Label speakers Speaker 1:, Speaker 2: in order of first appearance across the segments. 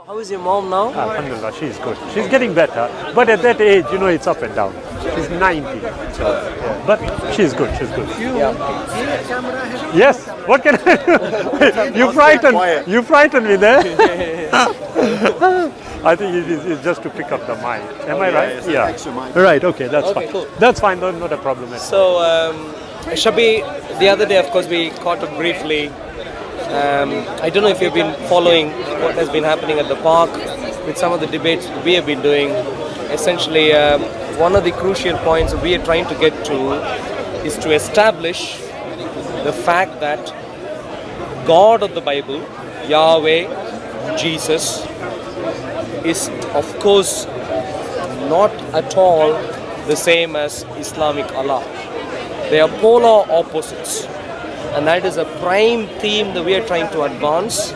Speaker 1: How is your mom now?
Speaker 2: Alhamdulillah, she's good. She's getting better. But at that age, it's up and down. She's 90. So, yeah. But she's good, she's good. Yes, what can I do? You frightened me there. I think it's just to pick up the mic. Am I right? Yeah. Right, okay, that's fine.
Speaker 1: Cool.
Speaker 2: That's fine, not a problem at all.
Speaker 1: So, Shabir, the other day, of course, we caught up briefly. I don't know if you've been following what has been happening at the park with some of the debates we have been doing. Essentially, one of the crucial points we are trying to get to is to establish the fact that God of the Bible, Yahweh, Jesus, is of course not at all the same as Islamic Allah. They are polar opposites, and that is a prime theme that we are trying to advance,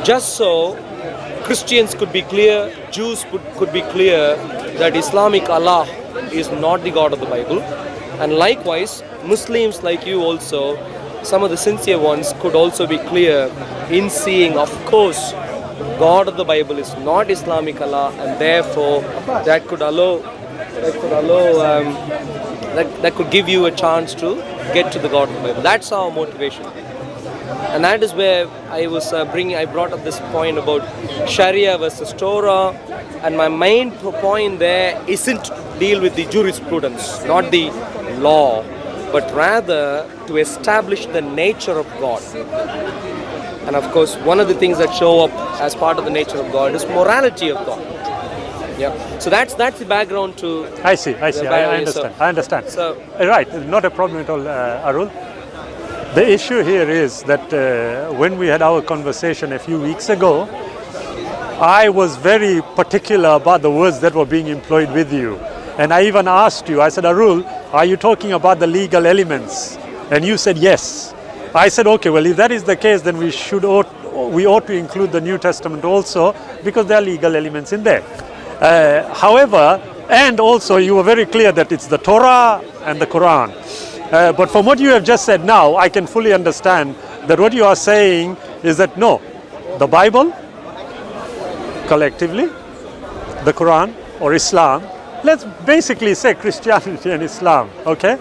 Speaker 1: just so Christians could be clear, Jews could be clear that Islamic Allah is not the God of the Bible, and likewise Muslims like you also, some of the sincere ones, could also be clear in seeing, of course, God of the Bible is not Islamic Allah, and therefore that could give you a chance to get to the God of the Bible. That's our motivation, and that is where I brought up this point about Sharia versus Torah, and my main point there isn't to deal with the jurisprudence, not the law, but rather to establish the nature of God. And of course, one of the things that show up as part of the nature of God is morality of God. Yeah. So that's the background to.
Speaker 2: I see. I understand. I understand.
Speaker 1: So,
Speaker 2: right, not a problem at all, Arul. The issue here is that when we had our conversation a few weeks ago, I was very particular about the words that were being employed with you. And I even asked you, I said, Arul, are you talking about the legal elements? And you said yes. I said, okay, well, if that is the case, then we ought to include the New Testament also, because there are legal elements in there. However, and also you were very clear that it's the Torah and the Quran. But from what you have just said now, I can fully understand that what you are saying is that no, the Bible, collectively, the Quran or Islam, let's basically say Christianity and Islam, okay?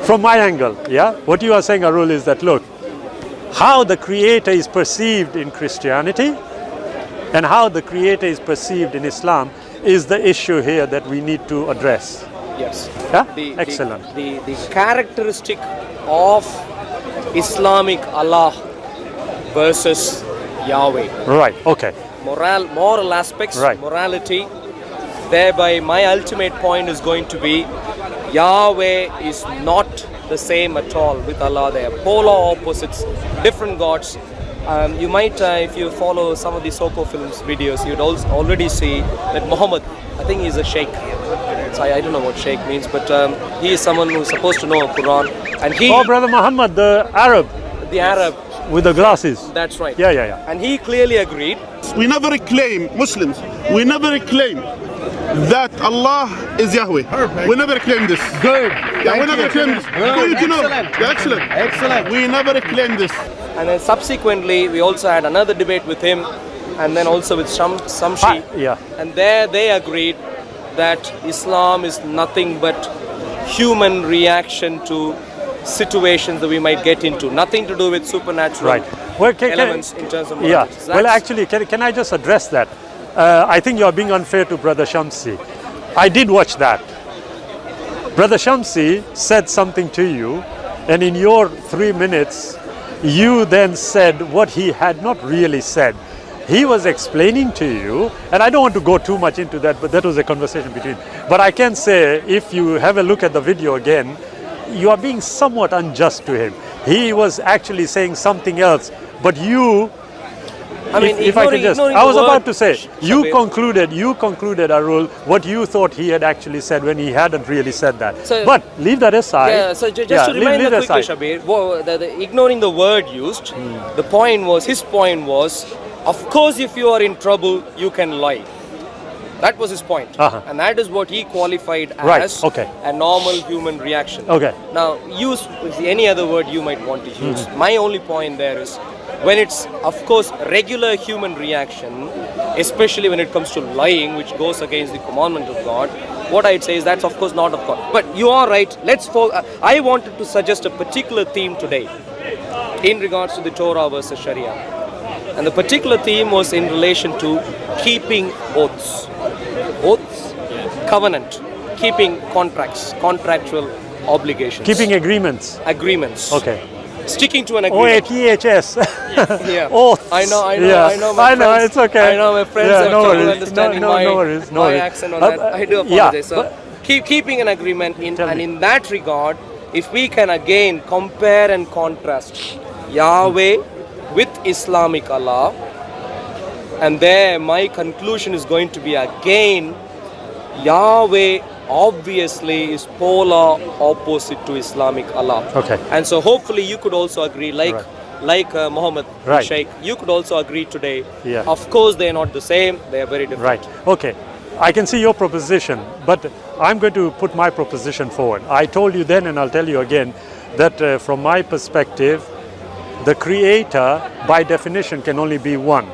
Speaker 2: From my angle, yeah, what you are saying, Arul, is that look, how the Creator is perceived in Christianity and how the Creator is perceived in Islam is the issue here that we need to address.
Speaker 1: yes.
Speaker 2: Yeah? Excellent.
Speaker 1: The characteristic of Islamic Allah versus Yahweh.
Speaker 2: Right, okay.
Speaker 1: Moral aspects,
Speaker 2: right.
Speaker 1: Morality. Thereby, my ultimate point is going to be Yahweh is not the same at all with Allah. They are polar opposites, different gods. You might, if you follow some of the SOCO films videos, you'd already see that Muhammad, I think he's a sheikh. I don't know what sheikh means, but he is someone who's supposed to know Quran. And he,
Speaker 2: oh, Brother Muhammad, the Arab.
Speaker 1: The Arab.
Speaker 2: With the glasses.
Speaker 1: That's right.
Speaker 2: Yeah.
Speaker 1: And he clearly agreed.
Speaker 3: We never claim, Muslims, we never claim that Allah is Yahweh. Perfect. We never claim this. Good. Yeah, we never claim this. For you to know. Yeah, excellent. We never claim this.
Speaker 1: And then subsequently, we also had another debate with him, and then also with Shamshi.
Speaker 2: Yeah.
Speaker 1: And there they agreed that Islam is nothing but human reaction to situations that we might get into. Nothing to do with supernatural elements in terms of morality.
Speaker 2: Yeah. Well, actually, can I just address that? I think you're being unfair to Brother Shamsi. I did watch that. Brother Shamsi said something to you, and in your 3 minutes, you then said what he had not really said. He was explaining to you, and I don't want to go too much into that, but that was a conversation between. But I can say, if you have a look at the video again, you are being somewhat unjust to him. He was actually saying something else, but you, I mean, if I could just, I was about to say, you concluded, Arul, what you thought he had actually said when he hadn't really said that. So, but leave that aside.
Speaker 1: Yeah, so just to remind you quickly, Shabir, ignoring the word used, the point was, his point was, of course, if you are in trouble, you can lie. That was his point. And that is what he qualified
Speaker 2: Right,
Speaker 1: as
Speaker 2: okay.
Speaker 1: a normal human reaction.
Speaker 2: Okay.
Speaker 1: Now, use any other word you might want to use. My only point there is when it's, of course, regular human reaction, especially when it comes to lying, which goes against the commandment of God, what I'd say is that's, of course, not of God. But you are right. I wanted to suggest a particular theme today in regards to the Torah versus Sharia. And the particular theme was in relation to keeping oaths. Oaths, covenant, keeping contracts, contractual obligations.
Speaker 2: Keeping agreements.
Speaker 1: Agreements.
Speaker 2: Okay.
Speaker 1: Sticking to an agreement.
Speaker 2: OATHS.
Speaker 1: Yeah.
Speaker 2: Oaths.
Speaker 1: I know.
Speaker 2: Yeah.
Speaker 1: My friends,
Speaker 2: it's okay.
Speaker 1: I know my friends
Speaker 2: Yeah,
Speaker 1: have
Speaker 2: no
Speaker 1: trouble
Speaker 2: worries.
Speaker 1: understanding
Speaker 2: No worries.
Speaker 1: my accent on that. I do
Speaker 2: yeah,
Speaker 1: apologize. So keeping an agreement
Speaker 2: Tell me.
Speaker 1: in that regard, if we can again compare and contrast Yahweh with Islamic Allah, and there my conclusion is going to be again Yahweh obviously is polar opposite to Islamic Allah.
Speaker 2: Okay.
Speaker 1: And so hopefully you could also agree, like Muhammad
Speaker 2: Right.
Speaker 1: Sheikh, you could also agree today.
Speaker 2: Yeah.
Speaker 1: Of course they are not the same, they are very different.
Speaker 2: Right. Okay. I can see your proposition, but I'm going to put my proposition forward. I told you then, and I'll tell you again, that from my perspective, the creator, by definition, can only be one.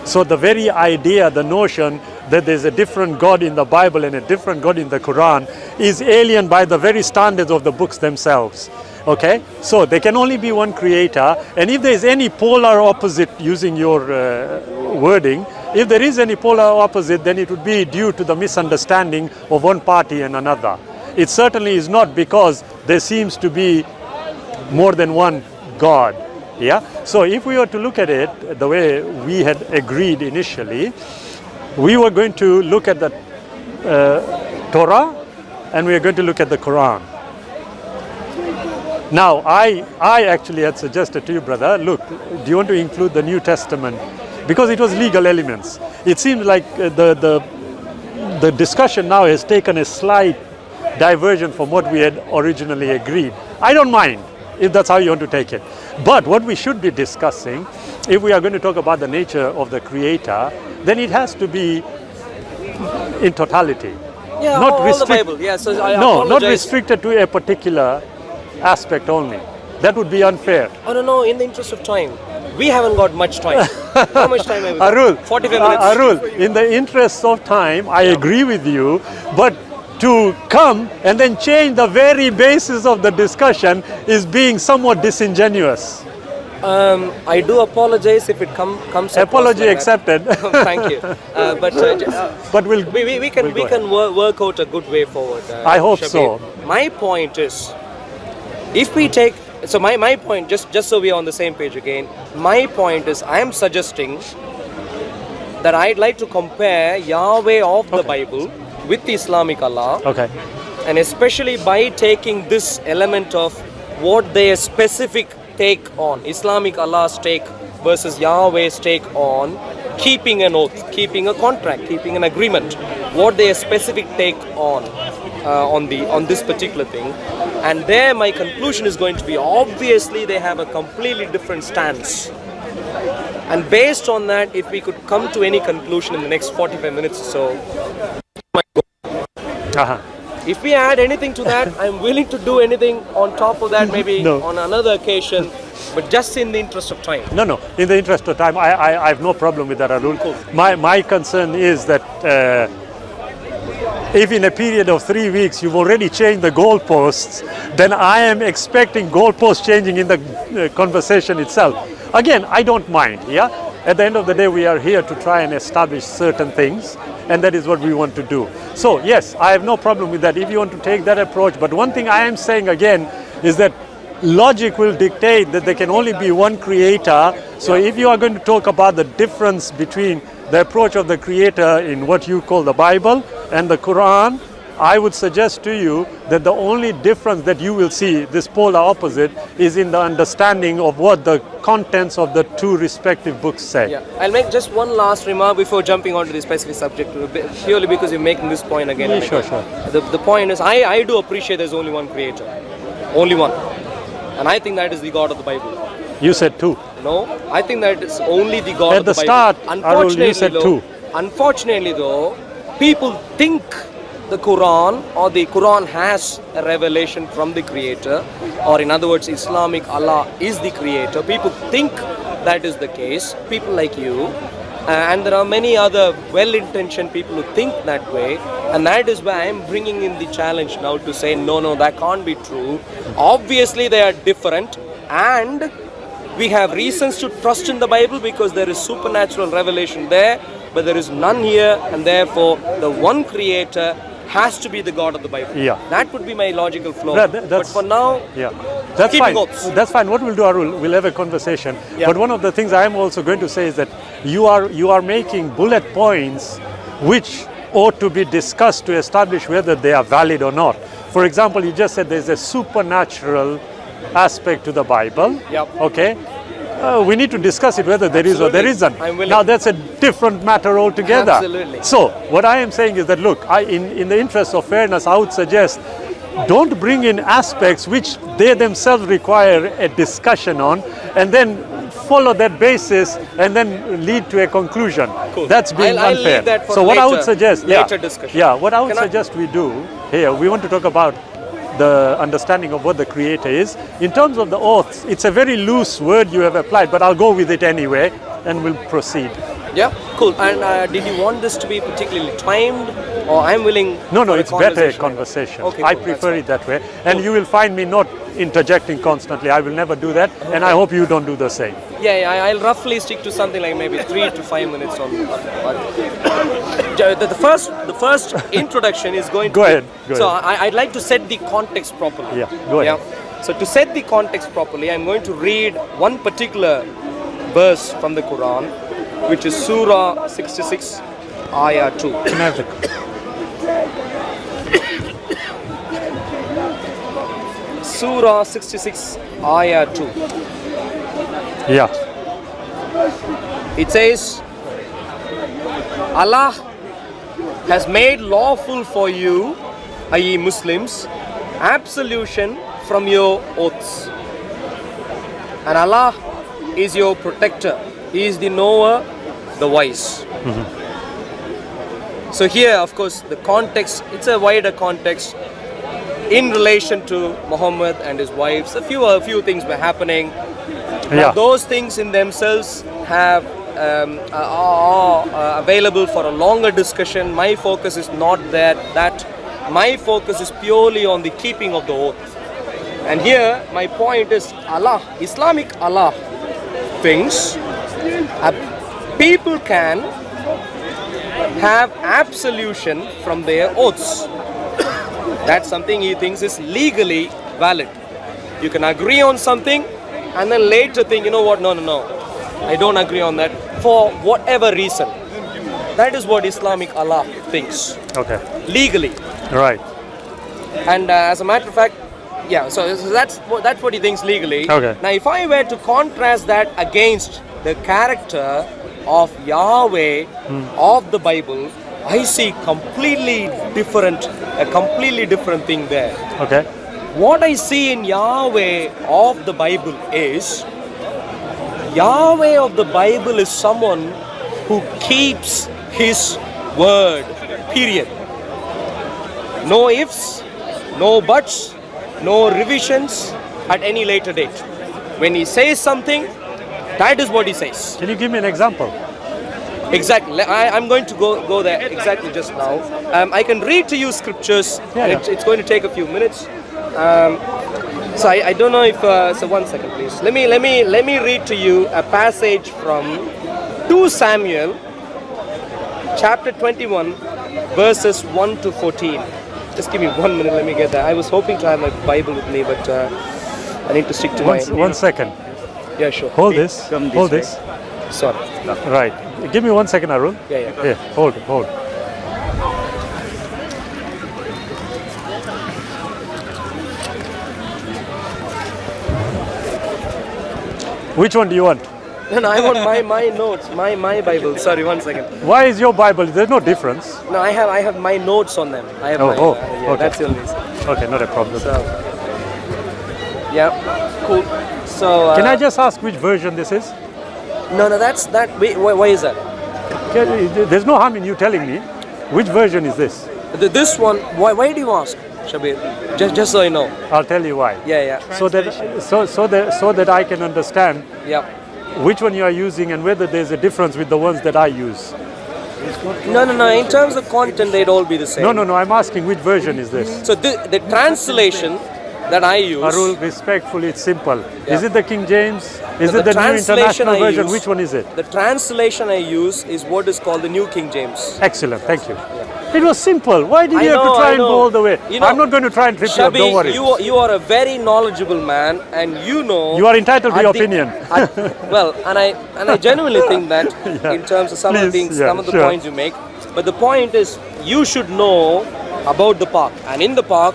Speaker 2: So the very idea, the notion that there's a different God in the Bible and a different God in the Quran is alien by the very standards of the books themselves. Okay? So there can only be one creator, and if there is any polar opposite, using your wording, if there is any polar opposite, then it would be due to the misunderstanding of one party and another. It certainly is not because there seems to be more than one God. Yeah. So if we were to look at it the way we had agreed initially, we were going to look at the Torah and we are going to look at the Quran. Now, I actually had suggested to you, brother, look, do you want to include the New Testament? Because it was legal elements. It seems like the discussion now has taken a slight diversion from what we had originally agreed. I don't mind if that's how you want to take it. But what we should be discussing, if we are going to talk about the nature of the Creator, then it has to be in totality.
Speaker 1: Yeah,
Speaker 2: not
Speaker 1: all the Bible. Yeah, so I
Speaker 2: not
Speaker 1: apologize.
Speaker 2: restricted to a particular aspect only. That would be unfair.
Speaker 1: I don't know, in the interest of time. We haven't got much time. How much time have we got?
Speaker 2: Arul,
Speaker 1: 45 minutes.
Speaker 2: Arul, in the interest of time, I agree with you, but to come and then change the very basis of the discussion is being somewhat disingenuous.
Speaker 1: I do apologize if it comes.
Speaker 2: Apology
Speaker 1: like
Speaker 2: accepted.
Speaker 1: Thank you.
Speaker 2: But
Speaker 1: we can work out a good way forward.
Speaker 2: I hope
Speaker 1: Shabir.
Speaker 2: so.
Speaker 1: My point is, if we take, so my point, just so we are on the same page again, my point is I am suggesting that I'd like to compare Yahweh of the Bible with the Islamic Allah.
Speaker 2: Okay.
Speaker 1: And especially by taking this element of what their specific take on, Islamic Allah's take versus Yahweh's take on keeping an oath, keeping a contract, keeping an agreement, what their specific take on this particular thing. And there my conclusion is going to be, obviously they have a completely different stance. And based on that, if we could come to any conclusion in the next 45 minutes or so, if we add anything to that, I'm willing to do anything on top of that, maybe on another occasion, but just in the interest of time.
Speaker 2: No, in the interest of time, I have no problem with that, Arul.
Speaker 1: Cool.
Speaker 2: My concern is that if in a period of 3 weeks you've already changed the goalposts, then I am expecting goalposts changing in the conversation itself. Again, I don't mind, yeah? At the end of the day, we are here to try and establish certain things, and that is what we want to do. So, yes, I have no problem with that if you want to take that approach. But one thing I am saying again is that logic will dictate that there can only be one creator. So if you are going to talk about the difference between the approach of the creator in what you call the Bible and the Quran, I would suggest to you that the only difference that you will see, this polar opposite, is in the understanding of what the contents of the two respective books say.
Speaker 1: Yeah, I'll make just one last remark before jumping onto the specific subject, purely because you're making this point again.
Speaker 2: Yeah, sure.
Speaker 1: The point is, I do appreciate there's only one creator. Only one. And I think that is the God of the Bible.
Speaker 2: You said two.
Speaker 1: No, I think that it's only the God
Speaker 2: At
Speaker 1: of the
Speaker 2: the
Speaker 1: Bible.
Speaker 2: start, Arul, you said two.
Speaker 1: Unfortunately though, people think the Quran or the Quran has a revelation from the Creator, or in other words, Islamic Allah is the Creator. People think that is the case. People like you, and there are many other well-intentioned people who think that way, and that is why I am bringing in the challenge now to say no, that can't be true. Obviously, they are different, and we have reasons to trust in the Bible because there is supernatural revelation there, but there is none here, and therefore the one Creator has to be the God of the Bible.
Speaker 2: Yeah.
Speaker 1: That would be my logical flow.
Speaker 2: But
Speaker 1: for now,
Speaker 2: yeah, that's
Speaker 1: keeping
Speaker 2: fine.
Speaker 1: oaths.
Speaker 2: That's fine. What we'll do, Arul, we'll have a conversation.
Speaker 1: Yeah.
Speaker 2: But one of the things I am also going to say is that you are making bullet points which ought to be discussed to establish whether they are valid or not. For example, you just said there's a supernatural aspect to the Bible.
Speaker 1: Yep.
Speaker 2: Okay. We need to discuss it whether there is or there isn't.
Speaker 1: I'm willing.
Speaker 2: Now that's a different matter altogether.
Speaker 1: Absolutely.
Speaker 2: So what I am saying is that look, in the interest of fairness, I would suggest don't bring in aspects which they themselves require a discussion on, and then follow that basis and then lead to a conclusion.
Speaker 1: Cool.
Speaker 2: That's being
Speaker 1: I'll
Speaker 2: unfair.
Speaker 1: leave that for
Speaker 2: so what I would
Speaker 1: later-
Speaker 2: suggest,
Speaker 1: later discussion.
Speaker 2: Yeah, what I would
Speaker 1: Can I-
Speaker 2: suggest we do here, we want to talk about the understanding of what the Creator is. In terms of the oaths, it's a very loose word you have applied, but I'll go with it anyway and we'll proceed.
Speaker 1: Yeah, cool. And did you want this to be particularly timed, or I'm willing?
Speaker 2: No,
Speaker 1: for a
Speaker 2: it's better a
Speaker 1: conversation?
Speaker 2: conversation.
Speaker 1: Okay,
Speaker 2: I
Speaker 1: cool,
Speaker 2: prefer
Speaker 1: that's
Speaker 2: it that way. And you will find me not interjecting constantly. I will never do that. And I hope you don't do the same.
Speaker 1: Yeah, I'll roughly stick to something like maybe 3 to 5 minutes on. The first introduction is going to.
Speaker 2: Go ahead, go
Speaker 1: so
Speaker 2: ahead.
Speaker 1: I'd like to set the context properly.
Speaker 2: Yeah, go ahead.
Speaker 1: So to set the context properly, I'm going to read one particular verse from the Quran, which is Surah 66, Ayah 2.
Speaker 2: Can I have the-
Speaker 1: Surah 66, Ayah 2.
Speaker 2: Yeah.
Speaker 1: It says, Allah has made lawful for you, i.e. Muslims, absolution from your oaths. And Allah is your protector. He is the knower, the wise. So here, of course, the context, it's a wider context in relation to Muhammad and his wives. A few things were happening. Now,
Speaker 2: Yeah.
Speaker 1: those things in themselves are available for a longer discussion. My focus is not that. My focus is purely on the keeping of the oath. And here, my point is Allah, Islamic Allah things, people can have absolution from their oaths. That's something he thinks is legally valid. You can agree on something and then later think, you know what, no, I don't agree on that for whatever reason. That is what Islamic Allah thinks,
Speaker 2: Okay.
Speaker 1: legally.
Speaker 2: Right.
Speaker 1: And as a matter of fact, yeah, so that's what he thinks legally.
Speaker 2: Okay.
Speaker 1: Now, if I were to contrast that against the character of Yahweh of the Bible, I see a completely different thing there.
Speaker 2: Okay.
Speaker 1: What I see in Yahweh of the Bible is, Yahweh of the Bible is someone who keeps his word, period. No ifs, no buts, no revisions at any later date. When he says something, that is what he says.
Speaker 2: Can you give me an example?
Speaker 1: Exactly. I'm going to go there exactly just now. I can read to you scriptures.
Speaker 2: Yeah,
Speaker 1: and
Speaker 2: yeah.
Speaker 1: It's going to take a few minutes. So I don't know if. So 1 second, please. Let me read to you a passage from 2 Samuel, chapter 21, verses 1 to 14. Just give me 1 minute. Let me get that. I was hoping to have my Bible with me, but I need to stick to my.
Speaker 2: 1 second.
Speaker 1: Yeah, sure.
Speaker 2: Hold this. Hold this.
Speaker 1: Sorry.
Speaker 2: Right. Give me 1 second, Arul.
Speaker 1: Yeah.
Speaker 2: Here, hold. Which one do you want?
Speaker 1: No, I want my notes, my Bible. Sorry, 1 second.
Speaker 2: Why is your Bible? There's no difference.
Speaker 1: No, I have my notes on them. I have
Speaker 2: okay.
Speaker 1: That's the only reason.
Speaker 2: Okay, not a problem.
Speaker 1: So, yeah, cool. So
Speaker 2: Can I just ask which version this is?
Speaker 1: No, that's that. Wait, why is that?
Speaker 2: There's no harm in you telling me. Which version is this?
Speaker 1: This one, why do you ask, Shabir? Just so I know.
Speaker 2: I'll tell you why.
Speaker 1: Yeah.
Speaker 2: So that I can understand
Speaker 1: Yeah.
Speaker 2: which one you are using and whether there's a difference with the ones that I use.
Speaker 1: No. In terms of content, they'd all be the same.
Speaker 2: No. I'm asking which version is this?
Speaker 1: So the translation that I use.
Speaker 2: Arul, respectfully, it's simple.
Speaker 1: Yeah.
Speaker 2: Is it the King James? Is
Speaker 1: No,
Speaker 2: it
Speaker 1: the
Speaker 2: the New
Speaker 1: translation
Speaker 2: International
Speaker 1: I
Speaker 2: Version?
Speaker 1: use-
Speaker 2: Which one is it?
Speaker 1: The translation I use is what is called the New King James.
Speaker 2: Excellent, thank you. It was simple. Why did you have to try and go all the way?
Speaker 1: You know,
Speaker 2: I'm not going to try and trip you up, don't worry.
Speaker 1: you are a very knowledgeable man, and you know.
Speaker 2: You are entitled to
Speaker 1: at
Speaker 2: your
Speaker 1: the-
Speaker 2: opinion.
Speaker 1: Well, and I genuinely think that
Speaker 2: Yeah.
Speaker 1: in terms of some of the
Speaker 2: Please,
Speaker 1: things,
Speaker 2: yeah,
Speaker 1: some of the
Speaker 2: sure.
Speaker 1: points you make. But the point is, you should know about the park, and in the park,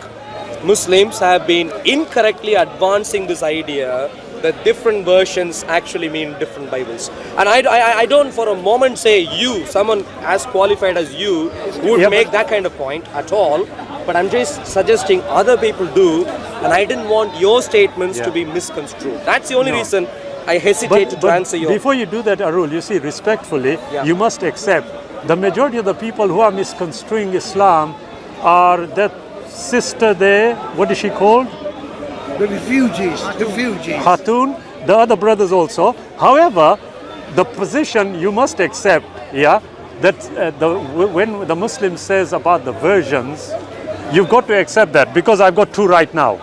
Speaker 1: Muslims have been incorrectly advancing this idea that different versions actually mean different Bibles. And I don't for a moment say you, someone as qualified as you, would
Speaker 2: Yeah,
Speaker 1: make that kind of point at all. But I'm just suggesting other people do, and I didn't want your statements to be misconstrued. That's the only reason I hesitated to answer your.
Speaker 2: Before you do that, Arul, you see, respectfully,
Speaker 1: Yeah.
Speaker 2: you must accept the majority of the people who are misconstruing Islam are that sister there, what is she called?
Speaker 4: The refugees.
Speaker 2: Khatun, the other brothers also. However, the position you must accept, that when the Muslim says about the versions, you've got to accept that because I've got two right now.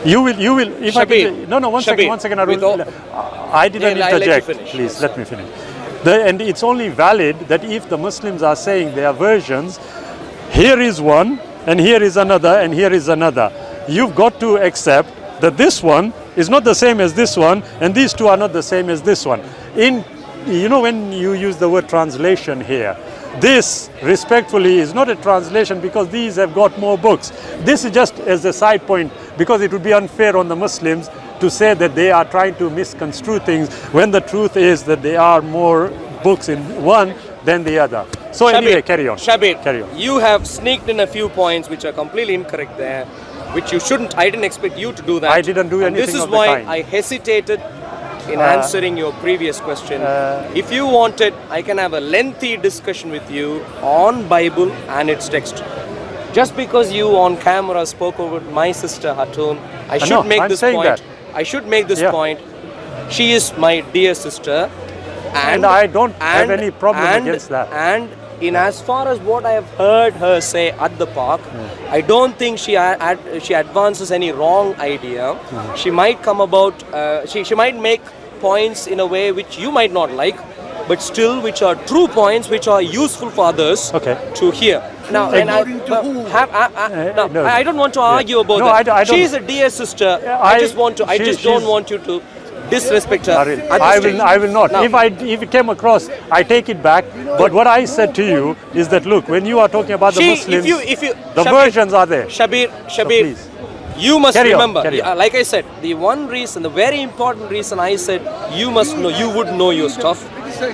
Speaker 2: You will. If I
Speaker 1: Shabir,
Speaker 2: can, one second,
Speaker 1: with
Speaker 2: Arul. I didn't
Speaker 1: Yeah, I'll let you
Speaker 2: interject.
Speaker 1: finish.
Speaker 2: Please let me finish. And it's only valid that if the Muslims are saying their versions, here is one, and here is another, and here is another. You've got to accept that this one is not the same as this one, and these two are not the same as this one. When you use the word translation here, this, respectfully, is not a translation because these have got more books. This is just as a side point because it would be unfair on the Muslims to say that they are trying to misconstrue things when the truth is that there are more books in one than the other. So anyway, carry on.
Speaker 1: Shabir,
Speaker 2: Carry on.
Speaker 1: you have sneaked in a few points which are completely incorrect there, which you shouldn't. I didn't expect you to do that.
Speaker 2: I didn't do
Speaker 1: And
Speaker 2: anything
Speaker 1: this is
Speaker 2: of the
Speaker 1: why
Speaker 2: kind.
Speaker 1: I hesitated in answering your previous question. If you wanted, I can have a lengthy discussion with you on Bible and its text. Just because you on camera spoke over my sister Hatun, I should
Speaker 2: know,
Speaker 1: make
Speaker 2: I'm
Speaker 1: this
Speaker 2: saying
Speaker 1: point.
Speaker 2: that.
Speaker 1: I should make this
Speaker 2: Yeah.
Speaker 1: point. She is my dear sister,
Speaker 2: And I don't have any problem against that.
Speaker 1: And in as far as what I have heard her say at the park, I don't think she advances any wrong idea. She might come about. She might make points in a way which you might not like, but still which are true points which are useful for others to hear. Now, and I don't want to argue about that.
Speaker 2: I don't.
Speaker 1: She's a dear sister. I just don't want you to disrespect her.
Speaker 2: I will not.
Speaker 1: Now,
Speaker 2: If it came across, I take it back. But what I said to you is that look, when you are talking about the Muslims, the versions are there.
Speaker 1: Shabir,
Speaker 2: please.
Speaker 1: you must remember.
Speaker 2: Carry on.
Speaker 1: Like I said, the one reason, the very important reason I said you must know, you would know your stuff,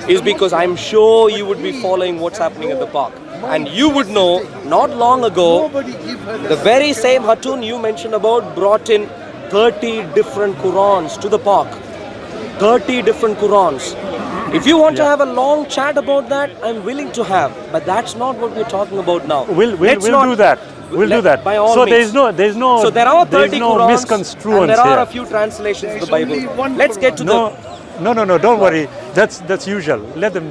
Speaker 1: is because I'm sure you would be following what's happening at the park. And you would know, not long ago, the very same Hatun you mentioned about brought in 30 different Qurans to the park. 30 different Qurans. If you want to have a long chat about that, I'm willing to have. But that's not what we're talking about now.
Speaker 2: We'll do that. We'll do that.
Speaker 1: By all
Speaker 2: so
Speaker 1: means.
Speaker 2: there's no
Speaker 1: So there are 30 Qurans,
Speaker 2: misconstruence
Speaker 1: and there are
Speaker 2: here.
Speaker 1: a few translations of the Bible. Let's get to
Speaker 2: No, don't worry. That's usual. Let them.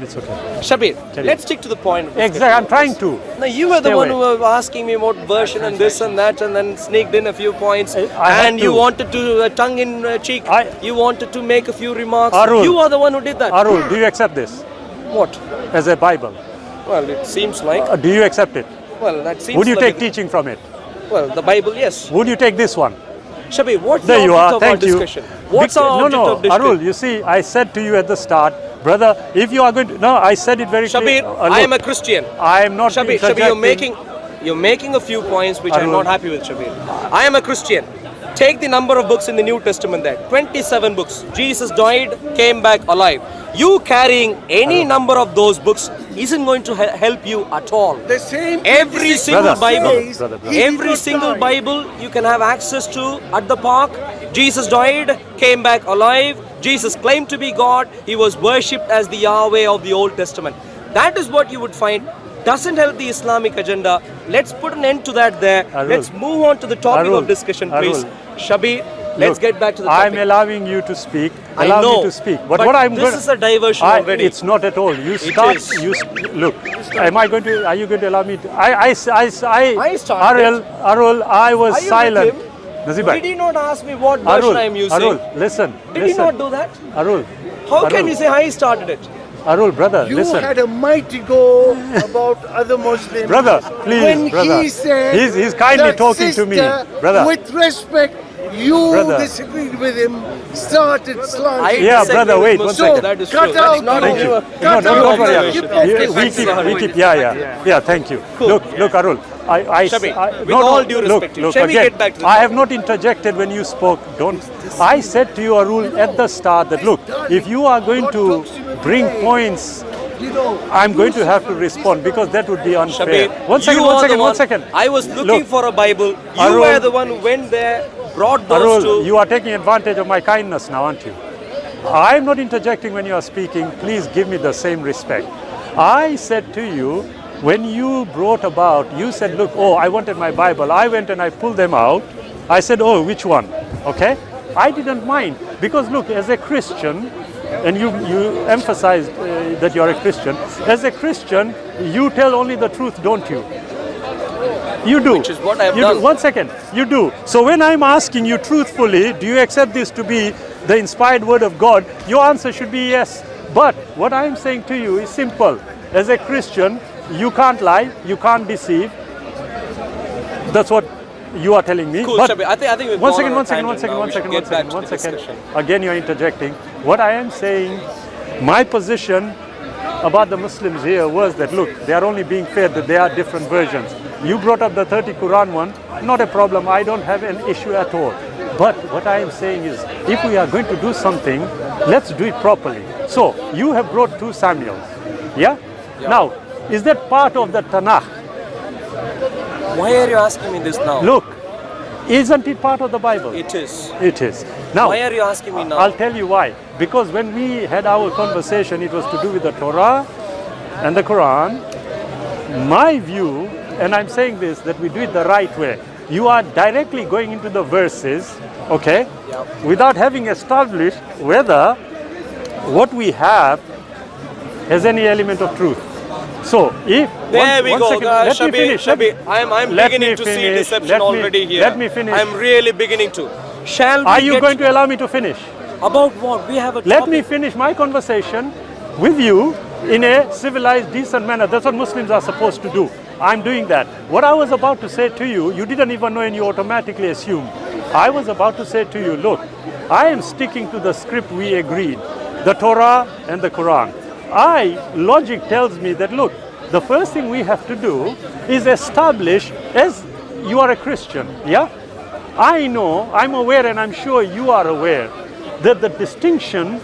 Speaker 2: It's okay.
Speaker 1: Shabir, let's stick to the point.
Speaker 2: Exactly. I'm trying to.
Speaker 1: No, you were the
Speaker 2: Stay
Speaker 1: one
Speaker 2: away.
Speaker 1: who were asking me what version and this and that, and then sneaked in a few points.
Speaker 2: I had
Speaker 1: And you
Speaker 2: to.
Speaker 1: wanted to tongue in cheek. You wanted to make a few remarks.
Speaker 2: Arul.
Speaker 1: You are the one who did that.
Speaker 2: Arul, do you accept this
Speaker 1: What?
Speaker 2: as a Bible?
Speaker 1: Well, it seems like.
Speaker 2: Do you accept it?
Speaker 1: Well, that seems.
Speaker 2: Would you
Speaker 1: like
Speaker 2: take teaching from it?
Speaker 1: Well, the Bible, yes.
Speaker 2: Would you take this one?
Speaker 1: Shabir, what's
Speaker 2: There
Speaker 1: the
Speaker 2: you
Speaker 1: object
Speaker 2: are.
Speaker 1: of our
Speaker 2: Thank you.
Speaker 1: discussion? What's our object of discussion?
Speaker 2: Arul, you see, I said to you at the start, brother, if you are going to, no, I said it very
Speaker 1: Shabir,
Speaker 2: clearly.
Speaker 1: I am a Christian.
Speaker 2: I am not
Speaker 1: Shabir, you're making a few points which I'm
Speaker 2: Arul.
Speaker 1: not happy with, Shabir. I am a Christian. Take the number of books in the New Testament there. 27 books. Jesus died, came back alive. You carrying any number of those books isn't going to help you at all.
Speaker 4: The same.
Speaker 1: Every single
Speaker 2: Brother,
Speaker 1: Bible,
Speaker 2: brother.
Speaker 1: every single Bible you can have access to at the park. Jesus died, came back alive. Jesus claimed to be God. He was worshipped as the Yahweh of the Old Testament. That is what you would find doesn't help the Islamic agenda. Let's put an end to that there.
Speaker 2: Arul.
Speaker 1: Let's move on to the topic
Speaker 2: Arul.
Speaker 1: of discussion, please.
Speaker 2: Arul.
Speaker 1: Shabir, let's
Speaker 2: Look,
Speaker 1: get back to the topic.
Speaker 2: I'm allowing you to speak.
Speaker 1: I
Speaker 2: Allow
Speaker 1: know,
Speaker 2: me to speak.
Speaker 1: but
Speaker 2: what I'm
Speaker 1: this is a diversion already.
Speaker 2: It's not at all. You start.
Speaker 1: is.
Speaker 2: Look. Am I going to? Are you going to allow me to? I
Speaker 1: started.
Speaker 2: Arul. I was
Speaker 1: Are you
Speaker 2: silent.
Speaker 1: with him?
Speaker 2: Nazir bhai.
Speaker 1: Did he not ask me what version I am using?
Speaker 2: Arul, listen.
Speaker 1: Did he not do that?
Speaker 2: Arul.
Speaker 1: How
Speaker 2: Arul.
Speaker 1: can you say I started it?
Speaker 2: Arul, brother,
Speaker 4: You
Speaker 2: listen.
Speaker 4: had a mighty go about other Muslims.
Speaker 2: Brother, please,
Speaker 4: when
Speaker 2: brother.
Speaker 4: he said
Speaker 2: He's kindly
Speaker 4: that
Speaker 2: talking to me,
Speaker 4: sister,
Speaker 2: brother.
Speaker 4: With respect, you
Speaker 2: Brother.
Speaker 4: disagreed with him, started slanting.
Speaker 2: Yeah,
Speaker 1: disagree
Speaker 2: brother,
Speaker 1: with
Speaker 2: wait,
Speaker 1: Muslims.
Speaker 2: one second.
Speaker 1: That is
Speaker 4: Cut
Speaker 1: true. That's
Speaker 4: out
Speaker 1: not
Speaker 2: Thank you.
Speaker 1: only-
Speaker 4: Cut
Speaker 2: No,
Speaker 4: out
Speaker 2: don't worry.
Speaker 4: your
Speaker 2: Arul.
Speaker 4: hypocrisy.
Speaker 2: We keep. Yeah. Thank you. Look, Arul.
Speaker 1: Shabir, with all due respect to you,
Speaker 2: look,
Speaker 1: shall we
Speaker 2: again,
Speaker 1: get back to the
Speaker 2: I
Speaker 1: topic?
Speaker 2: have not interjected when you spoke. Don't. I said to you, Arul, at the start that look, if you are going to bring points,
Speaker 4: You know,
Speaker 2: I'm going to have to respond because that would be unfair.
Speaker 1: Shabir,
Speaker 2: One second,
Speaker 1: you
Speaker 2: one
Speaker 1: are the
Speaker 2: second,
Speaker 1: one.
Speaker 2: one second.
Speaker 1: I was looking
Speaker 2: Look,
Speaker 1: for a Bible. You
Speaker 2: Arul-
Speaker 1: were the one who went there, brought those
Speaker 2: Arul,
Speaker 1: two.
Speaker 2: you are taking advantage of my kindness now, aren't you? I'm not interjecting when you are speaking. Please give me the same respect. I said to you, when you brought about, you said, look, oh, I wanted my Bible. I went and I pulled them out. I said, oh, which one? Okay? I didn't mind because look, as a Christian, and you emphasized that you're a Christian. As a Christian, you tell only the truth, don't you? You do.
Speaker 1: Which is what I have
Speaker 2: You
Speaker 1: done.
Speaker 2: do. One second. You do. So when I'm asking you truthfully, do you accept this to be the inspired word of God? Your answer should be yes. But what I'm saying to you is simple. As a Christian, you can't lie, you can't deceive. That's what you are telling me.
Speaker 1: Cool,
Speaker 2: But
Speaker 1: Shabir. I think we've
Speaker 2: one
Speaker 1: gone
Speaker 2: second,
Speaker 1: on a
Speaker 2: one second,
Speaker 1: tangent now. We should get back to
Speaker 2: one
Speaker 1: the
Speaker 2: second.
Speaker 1: discussion.
Speaker 2: Again, you're interjecting. What I am saying, my position about the Muslims here was that look, they are only being fair that there are different versions. You brought up the 30 Quran one, not a problem. I don't have an issue at all. But what I am saying is, if we are going to do something, let's do it properly. So you have brought 2 Samuels, yeah? Now, is that part of the Tanakh?
Speaker 1: Why are you asking me this now?
Speaker 2: Look, isn't it part of the Bible?
Speaker 1: It is.
Speaker 2: It is. Now,
Speaker 1: Why are you asking me now?
Speaker 2: I'll tell you why. Because when we had our conversation, it was to do with the Torah and the Quran. My view, and I'm saying this, that we do it the right way. You are directly going into the verses, okay, without having established whether what we have has any element of truth. So, if
Speaker 1: There we go,
Speaker 2: let me
Speaker 1: Shabir.
Speaker 2: finish.
Speaker 1: Shabir, I'm
Speaker 2: let
Speaker 1: beginning
Speaker 2: me
Speaker 1: to see
Speaker 2: finish.
Speaker 1: deception already here.
Speaker 2: Let me finish.
Speaker 1: I'm really beginning to. Shall we
Speaker 2: Are you
Speaker 1: get
Speaker 2: going to allow me to finish?
Speaker 1: about what? We have a
Speaker 2: Let
Speaker 1: topic.
Speaker 2: me finish my conversation with you in a civilized, decent manner. That's what Muslims are supposed to do. I'm doing that. What I was about to say to you, you didn't even know and you automatically assumed. I was about to say to you, look, I am sticking to the script we agreed, the Torah and the Quran. Logic tells me that, look, the first thing we have to do is establish, as you are a Christian, yeah? I know, I'm aware, and I'm sure you are aware, that the distinction,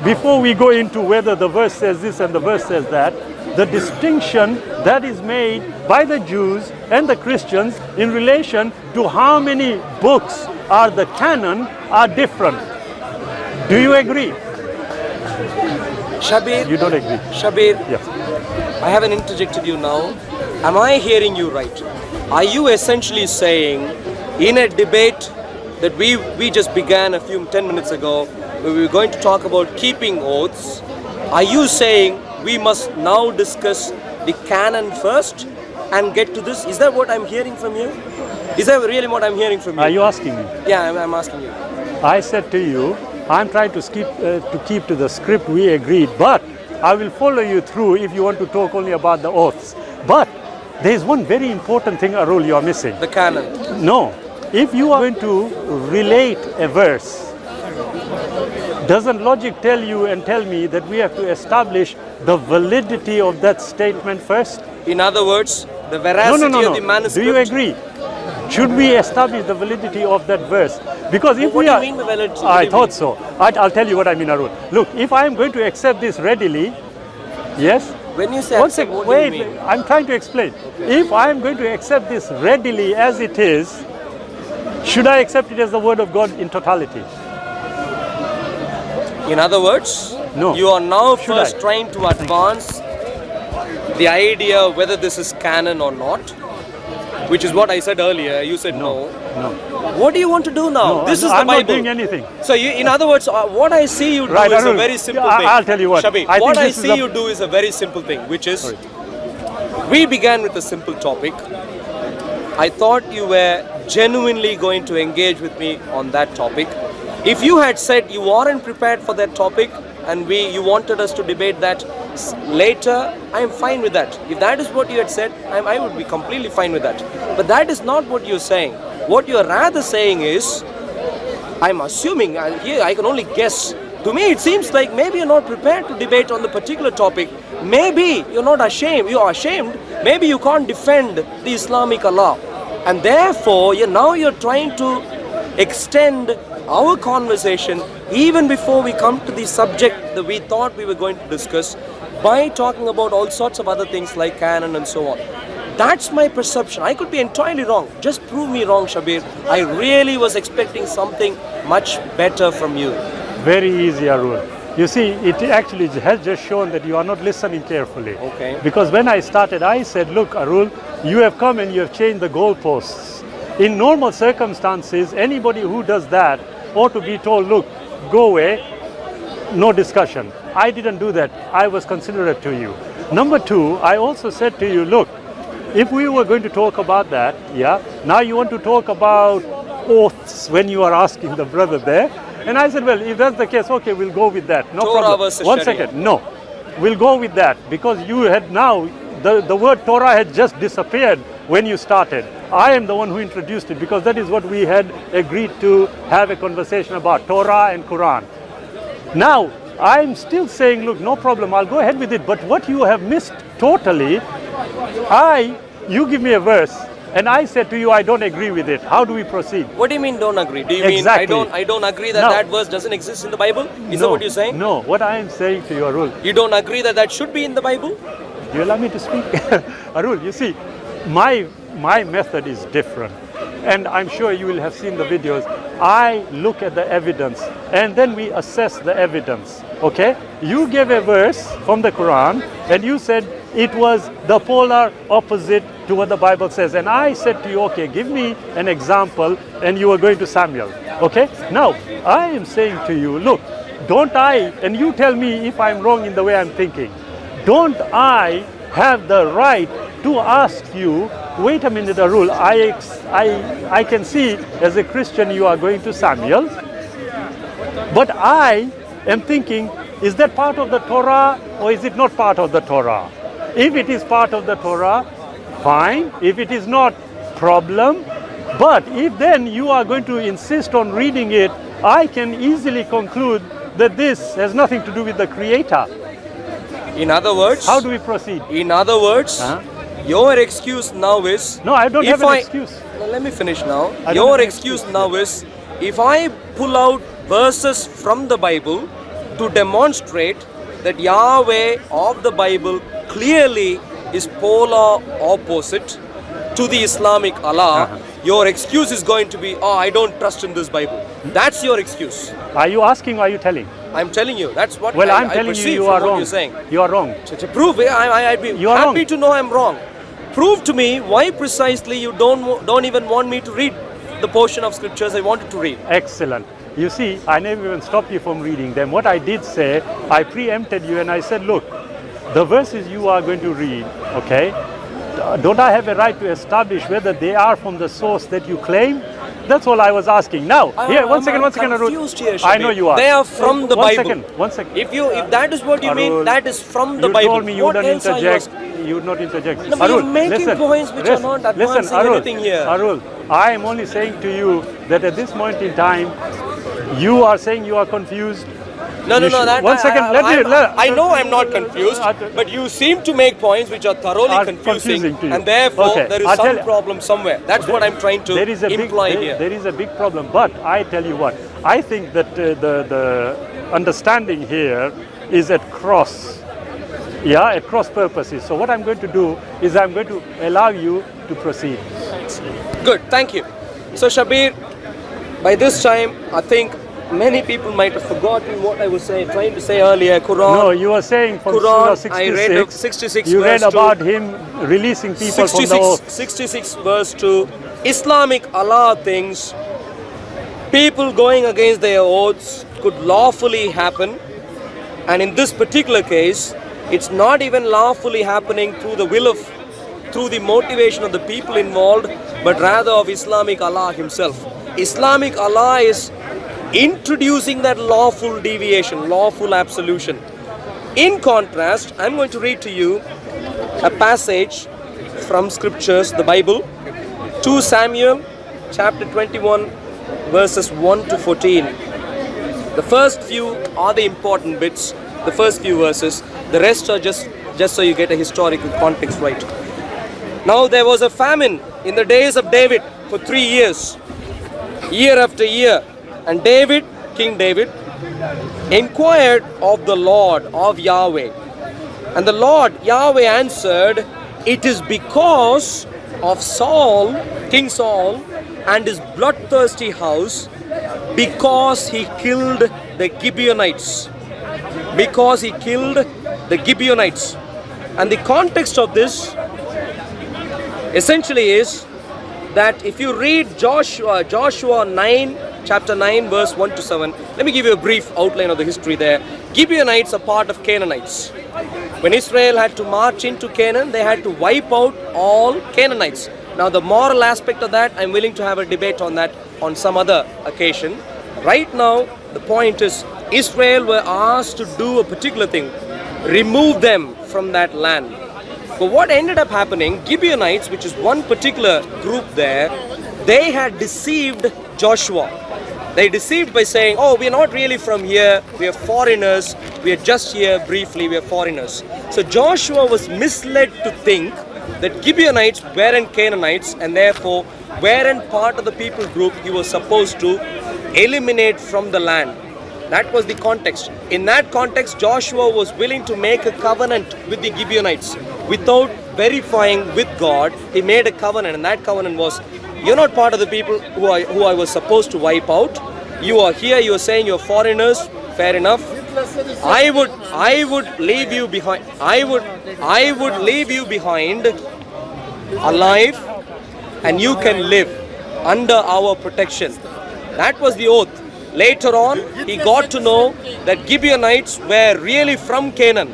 Speaker 2: before we go into whether the verse says this and the verse says that, the distinction that is made by the Jews and the Christians in relation to how many books are the canon are different. Do you agree?
Speaker 1: Shabir,
Speaker 2: You don't agree?
Speaker 1: Shabir,
Speaker 2: Yes.
Speaker 1: I haven't interjected you now. Am I hearing you right? Are you essentially saying in a debate that we just began a few 10 minutes ago where we were going to talk about keeping oaths, are you saying we must now discuss the canon first and get to this? Is that what I'm hearing from you? Is that really what I'm hearing from you?
Speaker 2: Are you asking me?
Speaker 1: Yeah, I'm asking you.
Speaker 2: I said to you, I'm trying to keep to the script we agreed, but I will follow you through if you want to talk only about the oaths. But there is one very important thing, Arul, you are missing.
Speaker 1: The canon.
Speaker 2: No. If you are going to relate a verse, doesn't logic tell you and tell me that we have to establish the validity of that statement first?
Speaker 1: In other words, the veracity of the manuscript.
Speaker 2: Do you agree? Should we establish the validity of that verse? Because if
Speaker 1: What
Speaker 2: we
Speaker 1: do you
Speaker 2: are,
Speaker 1: mean by validity?
Speaker 2: I thought so. I'll tell you what I mean, Arul. Look, if I am going to accept this readily, yes.
Speaker 1: When you say
Speaker 2: One
Speaker 1: accept,
Speaker 2: second,
Speaker 1: what
Speaker 2: wait.
Speaker 1: do you mean?
Speaker 2: I'm trying to explain. If I am going to accept this readily as it is, should I accept it as the word of God in totality?
Speaker 1: In other words,
Speaker 2: No.
Speaker 1: you are now
Speaker 2: Should
Speaker 1: first
Speaker 2: I?
Speaker 1: trying to advance the idea whether this is canon or not, which is what I said earlier. You said no.
Speaker 2: No.
Speaker 1: What do you want to do now?
Speaker 2: No,
Speaker 1: This is the
Speaker 2: I'm
Speaker 1: Bible.
Speaker 2: not doing anything.
Speaker 1: So, in other words, what I see you do
Speaker 2: Right,
Speaker 1: is a
Speaker 2: Arul,
Speaker 1: very simple
Speaker 2: yeah,
Speaker 1: thing.
Speaker 2: I'll tell you what.
Speaker 1: Shabir,
Speaker 2: I
Speaker 1: what
Speaker 2: think
Speaker 1: I
Speaker 2: this is
Speaker 1: see
Speaker 2: a-
Speaker 1: you do is a very simple thing, which is we began with a simple topic. I thought you were genuinely going to engage with me on that topic. If you had said you weren't prepared for that topic and you wanted us to debate that later, I am fine with that. If that is what you had said, I would be completely fine with that. But that is not what you're saying. What you're rather saying is, I'm assuming, here I can only guess. To me, it seems like maybe you're not prepared to debate on the particular topic. Maybe you're not ashamed. You're ashamed. Maybe you can't defend the Islamic Allah. And therefore, you're trying to extend our conversation even before we come to the subject that we thought we were going to discuss by talking about all sorts of other things like canon and so on. That's my perception. I could be entirely wrong. Just prove me wrong, Shabir. I really was expecting something much better from you.
Speaker 2: Very easy, Arul. You see, it actually has just shown that you are not listening carefully.
Speaker 1: Okay.
Speaker 2: Because when I started, I said, look, Arul, you have come and you have changed the goalposts. In normal circumstances, anybody who does that ought to be told, look, go away, no discussion. I didn't do that. I was considerate to you. Number two, I also said to you, look, if we were going to talk about that, now you want to talk about oaths when you are asking the brother there. And I said, well, if that's the case, okay, we'll go with that. No
Speaker 1: Torah
Speaker 2: problem.
Speaker 1: versus
Speaker 2: One
Speaker 1: Sharia.
Speaker 2: second. No, we'll go with that because you had now, the word Torah had just disappeared when you started. I am the one who introduced it because that is what we had agreed to have a conversation about, Torah and Quran. Now, I'm still saying, look, no problem, I'll go ahead with it. But what you have missed totally, you give me a verse, and I said to you, I don't agree with it. How do we proceed?
Speaker 1: What do you mean don't agree? Do you
Speaker 2: Exactly.
Speaker 1: mean I don't agree that
Speaker 2: No.
Speaker 1: that verse doesn't exist in the Bible? Is that what you're saying?
Speaker 2: No, what I am saying to you, Arul,
Speaker 1: You don't agree that that should be in the Bible?
Speaker 2: do you allow me to speak? Arul, you see, my method is different. And I'm sure you will have seen the videos. I look at the evidence and then we assess the evidence. Okay? You gave a verse from the Quran and you said it was the polar opposite to what the Bible says. And I said to you, okay, give me an example, and you were going to Samuel. Okay? Now, I am saying to you, look, don't I, and you tell me if I'm wrong in the way I'm thinking, don't I have the right to ask you, wait a minute, Arul, I can see as a Christian you are going to Samuel, but I am thinking, is that part of the Torah or is it not part of the Torah? If it is part of the Torah, fine. If it is not, problem. But if then you are going to insist on reading it, I can easily conclude that this has nothing to do with the Creator.
Speaker 1: In other words,
Speaker 2: How do we proceed?
Speaker 1: in other words, your excuse now is
Speaker 2: No, I don't
Speaker 1: if
Speaker 2: have an excuse.
Speaker 1: Let me finish now.
Speaker 2: I don't have
Speaker 1: Your
Speaker 2: an
Speaker 1: excuse now is if I pull out verses from the Bible to demonstrate that Yahweh of the Bible clearly is polar opposite to the Islamic Allah, your excuse is going to be, oh, I don't trust in this Bible. That's your excuse.
Speaker 2: Are you asking or are you telling?
Speaker 1: I'm telling you. That's what
Speaker 2: Well, I'm
Speaker 1: I
Speaker 2: telling you,
Speaker 1: perceive
Speaker 2: you
Speaker 1: from
Speaker 2: are
Speaker 1: what
Speaker 2: wrong.
Speaker 1: you're saying.
Speaker 2: You are wrong.
Speaker 1: To prove it, I'd be
Speaker 2: You are
Speaker 1: happy
Speaker 2: wrong.
Speaker 1: to know I'm wrong. Prove to me why precisely you don't even want me to read the portion of scriptures I wanted to read.
Speaker 2: Excellent. You see, I never even stopped you from reading them. What I did say, I preempted you and I said, look, the verses you are going to read, okay, don't I have a right to establish whether they are from the source that you claim? That's all I was asking. Now, here, one second, Arul.
Speaker 1: Confused here,
Speaker 2: I
Speaker 1: Shabir.
Speaker 2: know you are.
Speaker 1: They are from the Bible.
Speaker 2: One second.
Speaker 1: If that is what you mean,
Speaker 2: Arul,
Speaker 1: that is from the
Speaker 2: you
Speaker 1: Bible.
Speaker 2: told me you
Speaker 1: What
Speaker 2: wouldn't
Speaker 1: else are you
Speaker 2: interject.
Speaker 1: asking?
Speaker 2: You would not interject.
Speaker 1: No, but you're making points which are not advancing
Speaker 2: Arul,
Speaker 1: anything here.
Speaker 2: Arul, I am only saying to you that at this point in time, you are saying you are confused.
Speaker 1: No. That,
Speaker 2: one second.
Speaker 1: I know I'm not confused, but you seem to make points which are thoroughly confusing
Speaker 2: to you.
Speaker 1: and therefore
Speaker 2: Okay,
Speaker 1: there is
Speaker 2: I'll
Speaker 1: some
Speaker 2: tell-
Speaker 1: problem somewhere. That's what I'm trying to imply here.
Speaker 2: There is a big problem, but I tell you what, I think that the understanding here is at cross purposes. So what I'm going to do is I'm going to allow you to proceed.
Speaker 1: Good, thank you. So Shabir, by this time, I think many people might have forgotten what I was trying to say earlier. Quran.
Speaker 2: No, you were saying from
Speaker 1: Quran,
Speaker 2: Surah
Speaker 1: I read
Speaker 2: 66,
Speaker 1: 66
Speaker 2: you read
Speaker 1: verse
Speaker 2: about
Speaker 1: 2.
Speaker 2: him releasing people from the oath.
Speaker 1: 66 verse 2. Islamic Allah thinks people going against their oaths could lawfully happen, and in this particular case, it's not even lawfully happening through the motivation of the people involved, but rather of Islamic Allah himself. Islamic Allah is introducing that lawful deviation, lawful absolution. In contrast, I'm going to read to you a passage from scriptures, the Bible, 2 Samuel chapter 21 verses 1 to 14. The first few are the important bits, the first few verses. The rest are just so you get a historical context right. Now there was a famine in the days of David for 3 years, year after year. And David, King David, inquired of the Lord, of Yahweh. And the Lord, Yahweh, answered, "It is because of Saul, King Saul, and his bloodthirsty house, because he killed the Gibeonites." Because he killed the Gibeonites. And the context of this essentially is that if you read Joshua 9, chapter 9, verse 1 to 7, let me give you a brief outline of the history there. Gibeonites are part of Canaanites. When Israel had to march into Canaan, they had to wipe out all Canaanites. Now the moral aspect of that, I'm willing to have a debate on that on some other occasion. Right now, the point is, Israel were asked to do a particular thing, remove them from that land. But what ended up happening, Gibeonites, which is one particular group there, they had deceived Joshua. They deceived by saying, "Oh, we are not really from here, we are foreigners, we are just here briefly, we are foreigners." So Joshua was misled to think that Gibeonites weren't Canaanites and therefore weren't part of the people group he was supposed to eliminate from the land. That was the context. In that context, Joshua was willing to make a covenant with the Gibeonites. Without verifying with God, he made a covenant, and that covenant was, "You're not part of the people who I was supposed to wipe out. You are here, you are saying you're foreigners, fair enough. I would leave you behind. I would leave you behind alive, and you can live under our protection." That was the oath. Later on, he got to know that Gibeonites were really from Canaan.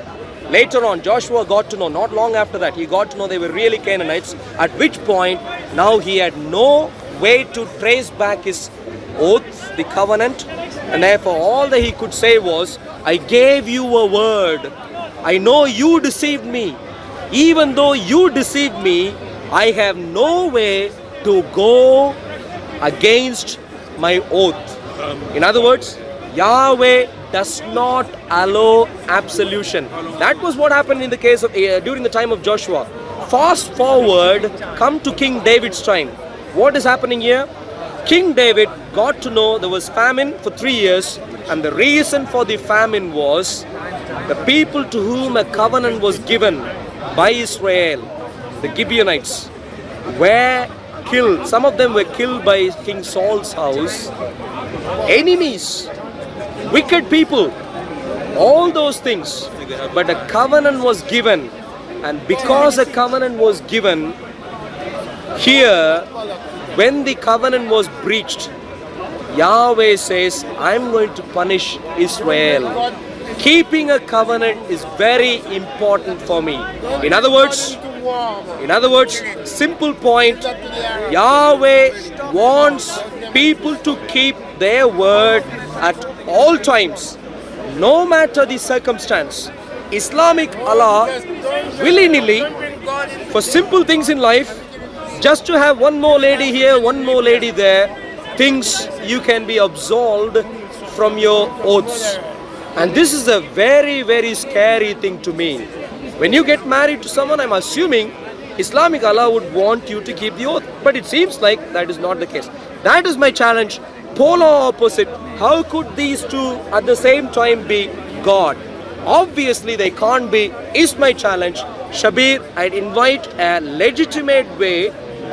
Speaker 1: Later on, Joshua got to know, not long after that, he got to know they were really Canaanites, at which point, now he had no way to trace back his oath, the covenant, and therefore all that he could say was, "I gave you a word. I know you deceived me. Even though you deceived me, I have no way to go against my oath." In other words, Yahweh does not allow absolution. That was what happened in the case of during the time of Joshua. Fast forward, come to King David's time. What is happening here? King David got to know there was famine for 3 years, and the reason for the famine was the people to whom a covenant was given by Israel, the Gibeonites, were killed. Some of them were killed by King Saul's house. Enemies, wicked people, all those things. But a covenant was given, and because a covenant was given, here, when the covenant was breached, Yahweh says, "I'm going to punish Israel." Keeping a covenant is very important for me. In other words, simple point, Yahweh wants people to keep their word at all times, no matter the circumstance. Islamic Allah willy-nilly, for simple things in life, just to have one more lady here, one more lady there, thinks you can be absolved from your oaths. And this is a very, very scary thing to me. When you get married to someone, I'm assuming Islamic Allah would want you to keep the oath. But it seems like that is not the case. That is my challenge. Polar opposite. How could these two at the same time be God? Obviously they can't be, is my challenge. Shabir, I'd invite a legitimate way,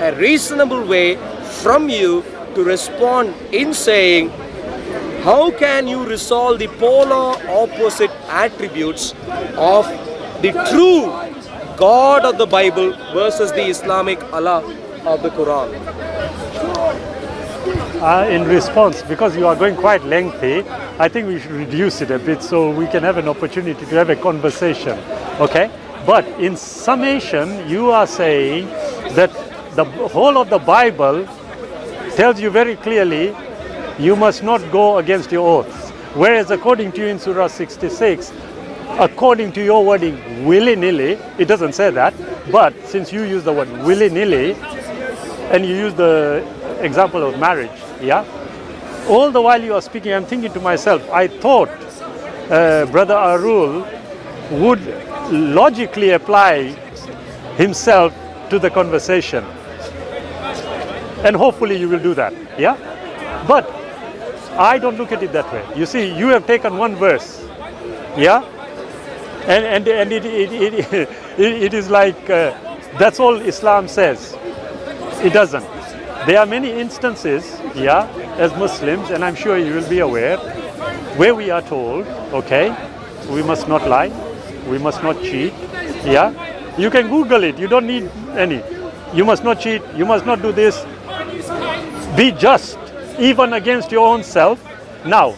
Speaker 1: a reasonable way from you to respond in saying, how can you resolve the polar opposite attributes of the true God of the Bible versus the Islamic Allah of the Quran?
Speaker 2: In response, because you are going quite lengthy, I think we should reduce it a bit so we can have an opportunity to have a conversation, okay? But in summation, you are saying that the whole of the Bible tells you very clearly you must not go against your oaths. Whereas according to you in Surah 66, according to your wording, willy-nilly, it doesn't say that, but since you use the word willy-nilly, and you use the example of marriage, yeah? All the while you are speaking, I'm thinking to myself, I thought Brother Arul would logically apply himself to the conversation. And hopefully you will do that, yeah? But I don't look at it that way. You see, you have taken one verse, yeah? And it is like, that's all Islam says. It doesn't. There are many instances, yeah, as Muslims, and I'm sure you will be aware, where we are told, okay, we must not lie, we must not cheat, yeah? You can Google it, you don't need any. You must not cheat, you must not do this. Be just, even against your own self. Now,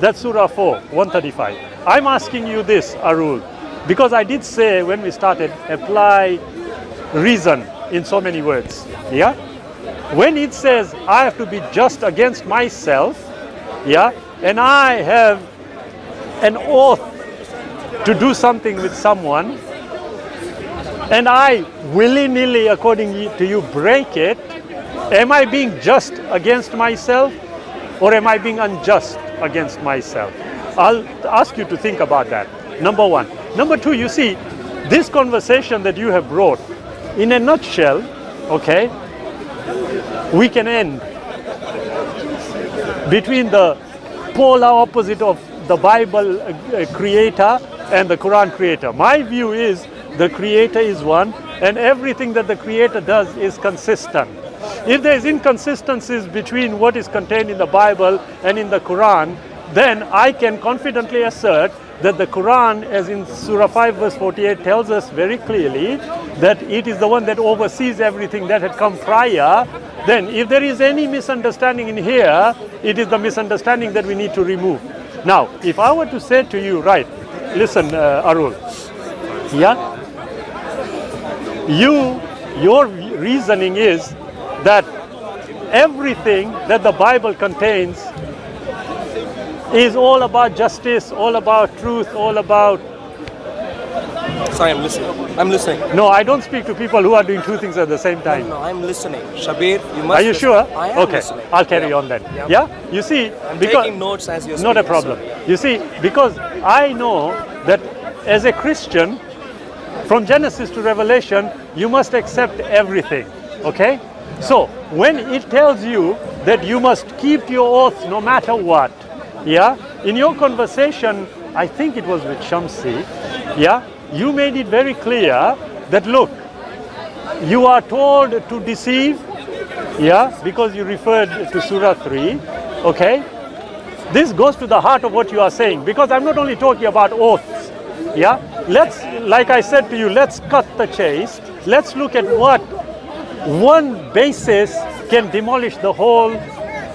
Speaker 2: that's Surah 4, 135. I'm asking you this, Arul, because I did say when we started, apply reason in so many words, yeah? When it says I have to be just against myself, yeah, and I have an oath to do something with someone, and I willy-nilly, according to you, break it, am I being just against myself or am I being unjust against myself? I'll ask you to think about that, number one. Number two, you see, this conversation that you have brought, in a nutshell, okay, we can end between the polar opposite of the Bible creator and the Quran creator. My view is the creator is one and everything that the creator does is consistent. If there is inconsistencies between what is contained in the Bible and in the Quran, then I can confidently assert that the Quran, as in Surah 5 verse 48, tells us very clearly that it is the one that oversees everything that had come prior. Then if there is any misunderstanding in here, it is the misunderstanding that we need to remove. Now, if I were to say to you, right, listen, Arul, yeah, your reasoning is that everything that the Bible contains is all about justice, all about truth, all about...
Speaker 1: Sorry, I'm listening. I'm listening.
Speaker 2: No, I don't speak to people who are doing two things at the same time.
Speaker 1: No, I'm listening. Shabir, you must...
Speaker 2: Are you sure?
Speaker 1: I am
Speaker 2: okay,
Speaker 1: listening.
Speaker 2: I'll carry on then.
Speaker 1: Yeah.
Speaker 2: Yeah? You see,
Speaker 1: I'm
Speaker 2: because...
Speaker 1: taking notes as you're
Speaker 2: Not a
Speaker 1: speaking,
Speaker 2: problem.
Speaker 1: so-
Speaker 2: You see, because I know that as a Christian, from Genesis to Revelation, you must accept everything. Okay? So, when it tells you that you must keep your oath no matter what, yeah? In your conversation, I think it was with Shamsi, yeah? You made it very clear that, look, you are told to deceive, yeah? Because you referred to Surah 3, okay? This goes to the heart of what you are saying, because I'm not only talking about oaths, yeah? Let's, like I said to you, let's cut the chase. Let's look at what one basis can demolish the whole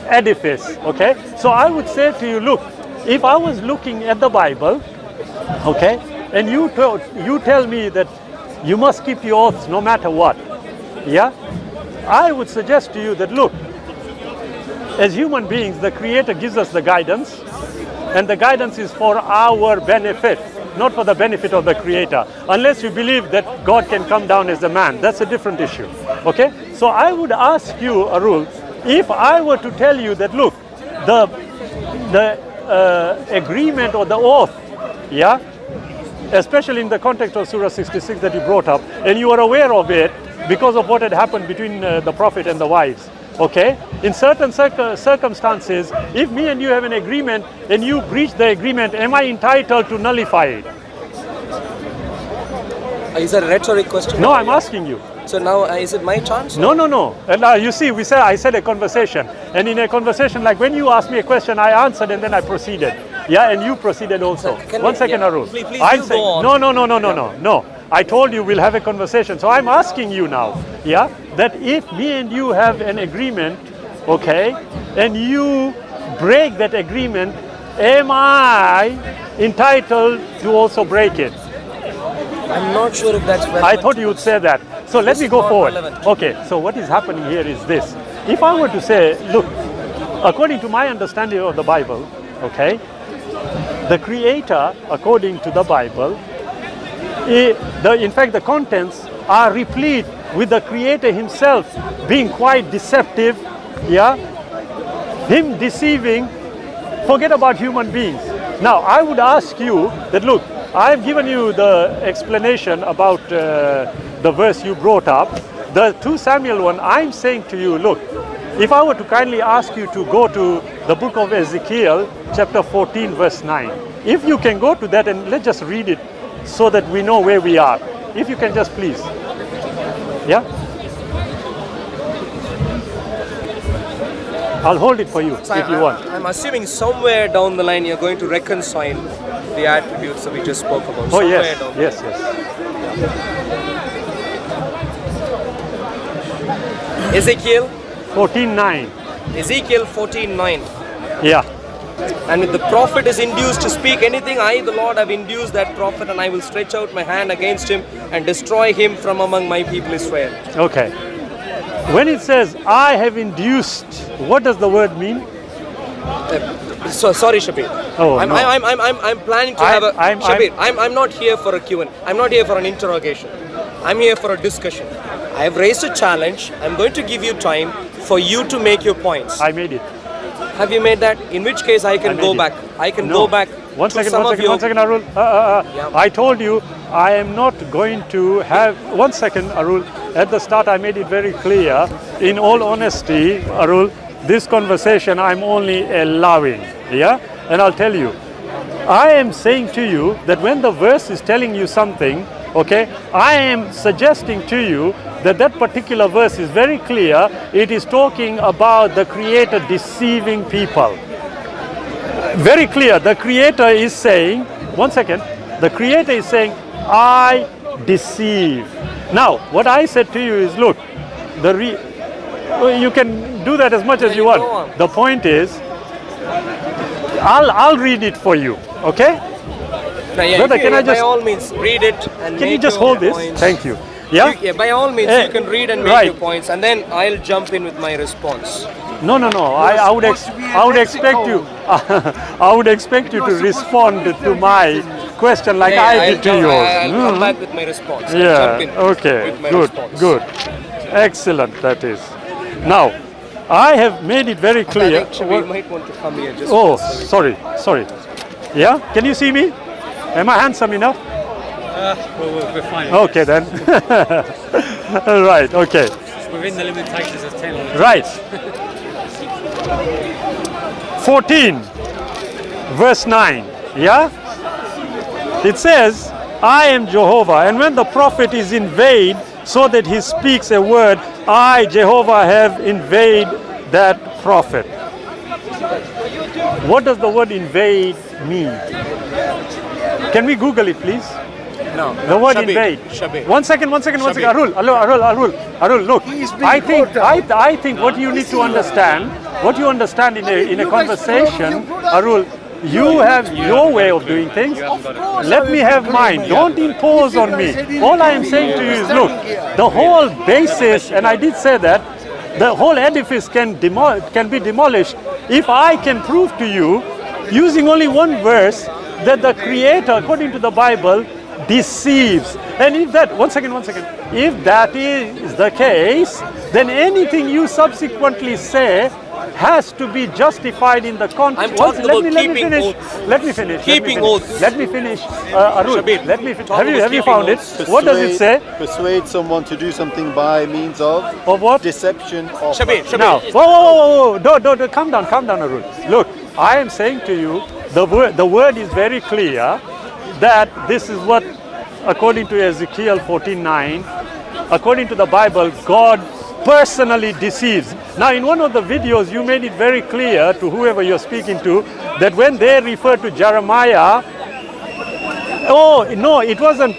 Speaker 2: edifice, okay? So I would say to you, look, if I was looking at the Bible, okay, and you tell me that you must keep your oaths no matter what, yeah? I would suggest to you that, look, as human beings, the Creator gives us the guidance, and the guidance is for our benefit, not for the benefit of the Creator, unless you believe that God can come down as a man. That's a different issue, okay? So I would ask you, Arul, if I were to tell you that, look, the agreement or the oath, yeah, especially in the context of Surah 66 that you brought up, and you are aware of it because of what had happened between the Prophet and the wives, okay? In certain circumstances, if me and you have an agreement and you breach the agreement, am I entitled to nullify it?
Speaker 1: Is that a rhetoric question?
Speaker 2: No, I'm asking you.
Speaker 1: So now is it my chance?
Speaker 2: No, no, no. And you see, I said a conversation. And in a conversation, like when you asked me a question, I answered and then I proceeded. Yeah, and you proceeded also.
Speaker 1: Can
Speaker 2: One
Speaker 1: we-
Speaker 2: second,
Speaker 1: yeah.
Speaker 2: Arul.
Speaker 1: Please
Speaker 2: I'm
Speaker 1: do
Speaker 2: saying,
Speaker 1: go on.
Speaker 2: no. I told you we'll have a conversation. So I'm asking you now, yeah, that if me and you have an agreement, okay, and you break that agreement, am I entitled to also break it?
Speaker 1: I'm not sure if that's relevant.
Speaker 2: I thought you would say that. So let
Speaker 1: This
Speaker 2: me
Speaker 1: is
Speaker 2: go
Speaker 1: not
Speaker 2: forward.
Speaker 1: relevant.
Speaker 2: Okay, so what is happening here is this. If I were to say, look, according to my understanding of the Bible, okay, the Creator, according to the Bible, in fact, the contents are replete with the Creator Himself being quite deceptive, yeah, Him deceiving. Forget about human beings. Now, I would ask you that, look, I've given you the explanation about the verse you brought up. The 2 Samuel one, I'm saying to you, look, if I were to kindly ask you to go to the book of Ezekiel, chapter 14, verse 9. If you can go to that and let's just read it so that we know where we are. If you can just please. Yeah? I'll hold it for you
Speaker 1: So
Speaker 2: if you want.
Speaker 1: I'm assuming somewhere down the line you're going to reconcile the attributes that we just spoke about.
Speaker 2: Oh
Speaker 1: Somewhere
Speaker 2: yes,
Speaker 1: down.
Speaker 2: yes.
Speaker 1: Ezekiel
Speaker 2: 14:9.
Speaker 1: Ezekiel 14:9.
Speaker 2: Yeah.
Speaker 1: And if the prophet is induced to speak anything, I, the Lord, have induced that prophet, and I will stretch out my hand against him and destroy him from among my people Israel.
Speaker 2: Okay. When it says I have induced, what does the word mean?
Speaker 1: So sorry, Shabir.
Speaker 2: Oh,
Speaker 1: I'm,
Speaker 2: no.
Speaker 1: I'm planning to have a Shabir. I'm not here for a Q&A. I'm not here for an interrogation. I'm here for a discussion. I have raised a challenge. I'm going to give you time for you to make your points.
Speaker 2: I made it.
Speaker 1: Have you made that? In which case I can
Speaker 2: made
Speaker 1: go
Speaker 2: it.
Speaker 1: back. I can
Speaker 2: No.
Speaker 1: go back
Speaker 2: One
Speaker 1: to
Speaker 2: second,
Speaker 1: some
Speaker 2: one
Speaker 1: of
Speaker 2: second,
Speaker 1: your...
Speaker 2: one second, Arul.
Speaker 1: Yeah.
Speaker 2: I told you I am not going to have. One second, Arul. At the start, I made it very clear. In all honesty, Arul, this conversation I'm only allowing. Yeah, and I'll tell you. I am saying to you that when the verse is telling you something, okay, I am suggesting to you that that particular verse is very clear. It is talking about the Creator deceiving people. Very clear. The Creator is saying, one second, the Creator is saying, I deceive. Now, what I said to you is, look, you can do that as much as you
Speaker 1: go on.
Speaker 2: want. The point is, I'll read it for you, okay?
Speaker 1: Now, yeah,
Speaker 2: Brother,
Speaker 1: if
Speaker 2: can
Speaker 1: you,
Speaker 2: I
Speaker 1: by
Speaker 2: just-
Speaker 1: all means, read it and
Speaker 2: Can
Speaker 1: make
Speaker 2: you just
Speaker 1: your
Speaker 2: hold this?
Speaker 1: points.
Speaker 2: Thank you. Yeah?
Speaker 1: Yeah, by all means, you can read and make
Speaker 2: right.
Speaker 1: your points, and then I'll jump in with my response.
Speaker 2: No. I would expect you. I would expect you to respond to my question like I did to yours.
Speaker 1: I'll come back with my response. I'll
Speaker 2: Yeah.
Speaker 1: jump in
Speaker 2: Okay.
Speaker 1: with my
Speaker 2: Good.
Speaker 1: response.
Speaker 2: Good. Excellent. That is. Now, I have made it very
Speaker 1: I
Speaker 2: clear.
Speaker 1: think Shabir might want to come here just
Speaker 2: Oh,
Speaker 1: so we-
Speaker 2: sorry. Yeah. Can you see me? Am I handsome enough?
Speaker 5: We're fine.
Speaker 2: Okay then. Right. Okay.
Speaker 5: Within the limitations of 10.
Speaker 2: Right. 14, verse 9. Yeah? It says, I am Jehovah, and when the prophet is invade, so that he speaks a word, I, Jehovah, have invade that prophet. What does the word invade mean? Can we Google it, please?
Speaker 1: No.
Speaker 2: The word
Speaker 1: Shabir,
Speaker 2: invade.
Speaker 1: Shabir.
Speaker 2: One second.
Speaker 1: Shabir.
Speaker 2: Arul, look.
Speaker 4: He's being
Speaker 2: I think
Speaker 4: brought up.
Speaker 2: I think what you need to understand, in a conversation, Arul, you have your way of doing things. Let me have mine. Don't impose on me. All I am saying to you is, look, the whole basis, and I did say that, the whole edifice can be demolished if I can prove to you, using only one verse, that the Creator, according to the Bible, deceives. And if that, one second, if that is the case, then anything you subsequently say has to be justified in the context.
Speaker 1: I'm talking about keeping oaths.
Speaker 2: Let me finish.
Speaker 1: Keeping oaths.
Speaker 2: Let me finish. Arul,
Speaker 1: Shabir,
Speaker 2: let me
Speaker 1: talk
Speaker 2: have you
Speaker 1: about
Speaker 2: found
Speaker 1: keeping
Speaker 2: it?
Speaker 1: oaths.
Speaker 2: What does it say?
Speaker 6: Persuade someone to do something by means of
Speaker 2: what?
Speaker 6: deception or
Speaker 1: Shabir,
Speaker 2: Now, whoa. Don't, calm down, Arul. Look, I am saying to you, the word is very clear that this is what, according to Ezekiel 14:9, according to the Bible, God personally deceives. Now, in one of the videos, you made it very clear to whoever you're speaking to that when they refer to Jeremiah, oh, no, it wasn't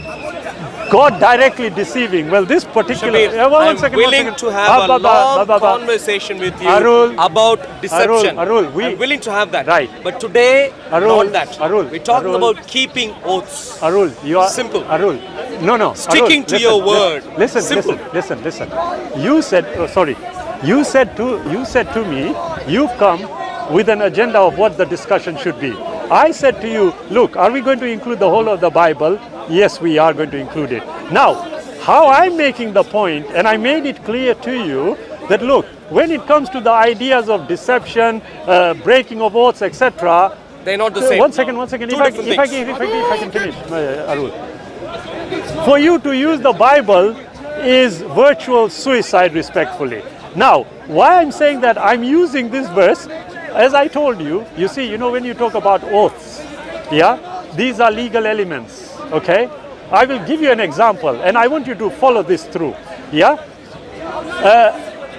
Speaker 2: God directly deceiving. Well, this particular...
Speaker 1: Shabir, I'm willing to have a long conversation with you about deception.
Speaker 2: Arul,
Speaker 1: I'm willing to have that.
Speaker 2: Right.
Speaker 1: But today, not that.
Speaker 2: Arul,
Speaker 1: we're talking about keeping oaths.
Speaker 2: Arul, you are...
Speaker 1: Simple.
Speaker 2: Arul, no.
Speaker 1: Sticking to your word.
Speaker 2: Listen. You said, you said to me, you've come with an agenda of what the discussion should be. I said to you, look, are we going to include the whole of the Bible? Yes, we are going to include it. Now, how I'm making the point, and I made it clear to you, that look, when it comes to the ideas of deception, breaking of oaths, etc.,
Speaker 1: they're not the same.
Speaker 2: One second. If I can finish, Arul. For you to use the Bible is virtual suicide, respectfully. Now, why I'm saying that, I'm using this verse, as I told you, you see, when you talk about oaths, yeah, these are legal elements. Okay, I will give you an example, and I want you to follow this through. Yeah,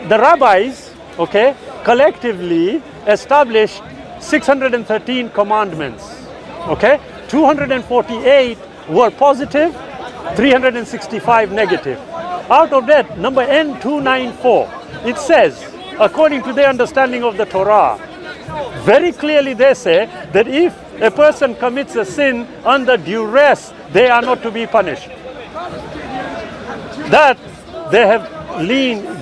Speaker 2: the rabbis, okay, collectively established 613 commandments. Okay, 248 were positive, 365 negative. Out of that, number N294, it says, according to their understanding of the Torah, very clearly they say that if a person commits a sin under duress, they are not to be punished. That they have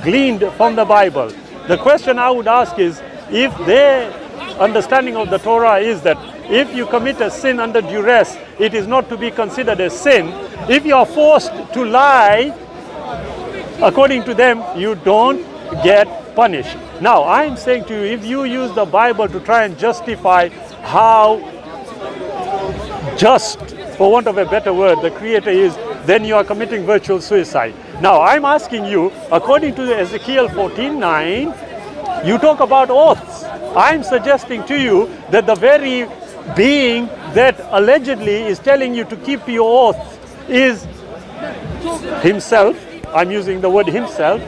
Speaker 2: gleaned from the Bible. The question I would ask is, if their understanding of the Torah is that if you commit a sin under duress, it is not to be considered a sin. If you are forced to lie, according to them, you don't get punished. Now, I'm saying to you, if you use the Bible to try and justify how just, for want of a better word, the Creator is, then you are committing virtual suicide. Now, I'm asking you, according to Ezekiel 14:9, you talk about oaths. I'm suggesting to you that the very being that allegedly is telling you to keep your oaths is himself, I'm using the word himself,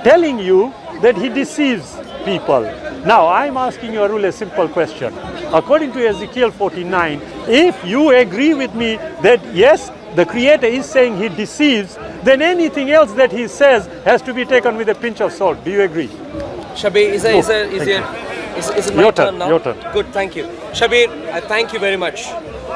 Speaker 2: telling you that he deceives people. Now, I'm asking you, Arul, a simple question. According to Ezekiel 49, if you agree with me that yes, the Creator is saying he deceives, then anything else that he says has to be taken with a pinch of salt. Do you agree?
Speaker 1: Shabir, is it my turn now?
Speaker 2: Your turn.
Speaker 1: Good, thank you. Shabir, I thank you very much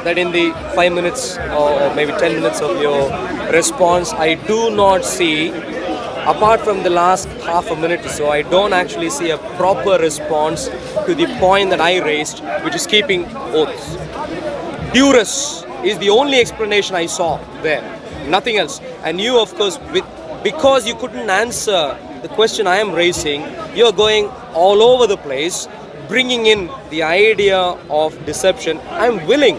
Speaker 1: that in the 5 minutes or maybe 10 minutes of your response, I do not see, apart from the last half a minute or so, I don't actually see a proper response to the point that I raised, which is keeping oaths. Duress is the only explanation I saw there, nothing else. And you, of course, because you couldn't answer the question I am raising, you're going all over the place, bringing in the idea of deception. I'm willing,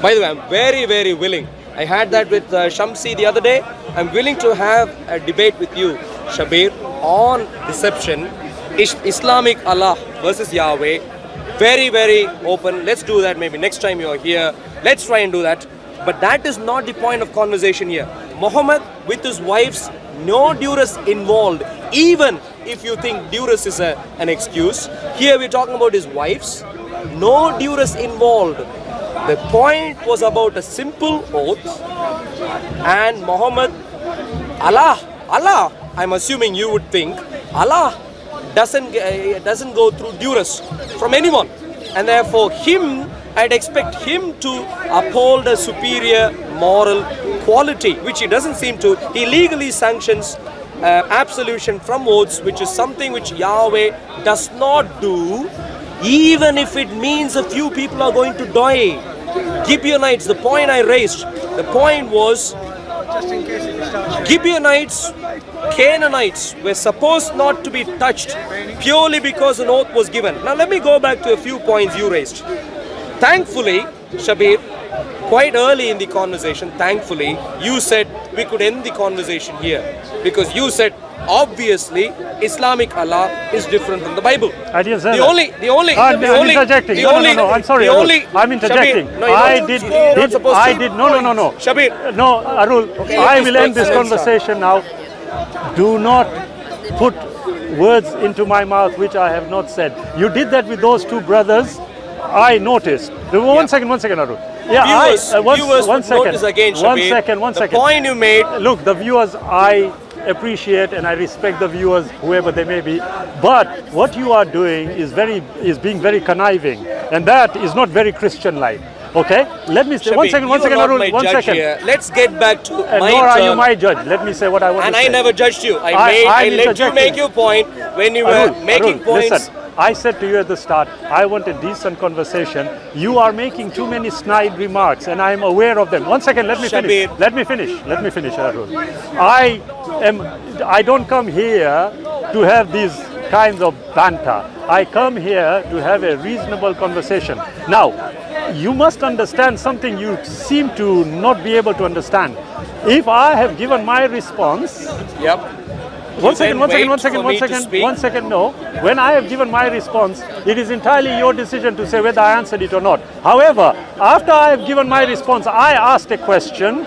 Speaker 1: by the way, I'm very, very willing. I had that with Shamsi the other day. I'm willing to have a debate with you, Shabir, on deception, Islamic Allah versus Yahweh. Very, very open. Let's do that maybe next time you're here. Let's try and do that. But that is not the point of conversation here. Muhammad with his wives, no duress involved, even if you think duress is an excuse. Here we're talking about his wives, no duress involved. The point was about a simple oath, and Muhammad, Allah, I'm assuming you would think, Allah doesn't go through duress from anyone, and therefore I'd expect him to uphold a superior moral quality, which he doesn't seem to. He legally sanctions absolution from oaths, which is something which Yahweh does not do, even if it means a few people are going to die. Gibeonites, the point I raised, the point was Gibeonites, Canaanites were supposed not to be touched purely because an oath was given. Now let me go back to a few points you raised. Thankfully, Shabir, quite early in the conversation, thankfully, you said we could end the conversation here, because you said obviously Islamic Allah is different from the Bible.
Speaker 2: I didn't say
Speaker 1: I'm
Speaker 2: interjecting. No, I'm sorry. I'm interjecting.
Speaker 1: Shabir, no,
Speaker 2: No. Shabir, no, Arul, okay, I will end this conversation now. Do not put words into my mouth which I have not said. You did that with those two brothers. I noticed. One second, Arul. Yeah,
Speaker 1: viewers
Speaker 2: one
Speaker 1: would
Speaker 2: second.
Speaker 1: notice again, Shabir.
Speaker 2: One second.
Speaker 1: The point you made.
Speaker 2: Look, the viewers, I appreciate and I respect the viewers, whoever they may be. But what you are doing is being very conniving, and that is not very Christian-like. Okay, let me say
Speaker 1: Shabir,
Speaker 2: one second,
Speaker 1: Arul.
Speaker 2: One second.
Speaker 1: Here. Let's get back to my
Speaker 2: nor are
Speaker 1: turn.
Speaker 2: you my judge. Let me say what I want
Speaker 1: And
Speaker 2: to say.
Speaker 1: I never judged you. I let you
Speaker 2: interjected.
Speaker 1: make your point when you were making
Speaker 2: Arul,
Speaker 1: points.
Speaker 2: Listen, I said to you at the start, I want a decent conversation. You are making too many snide remarks, and I am aware of them. One second, let me finish.
Speaker 1: Shabir.
Speaker 2: Let me finish, Arul. I don't come here to have these kinds of banter. I come here to have a reasonable conversation. Now, you must understand something you seem to not be able to understand. If I have given my response,
Speaker 1: Yep.
Speaker 2: one second, no. When I have given my response, it is entirely your decision to say whether I answered it or not. However, after I have given my response, I asked a question.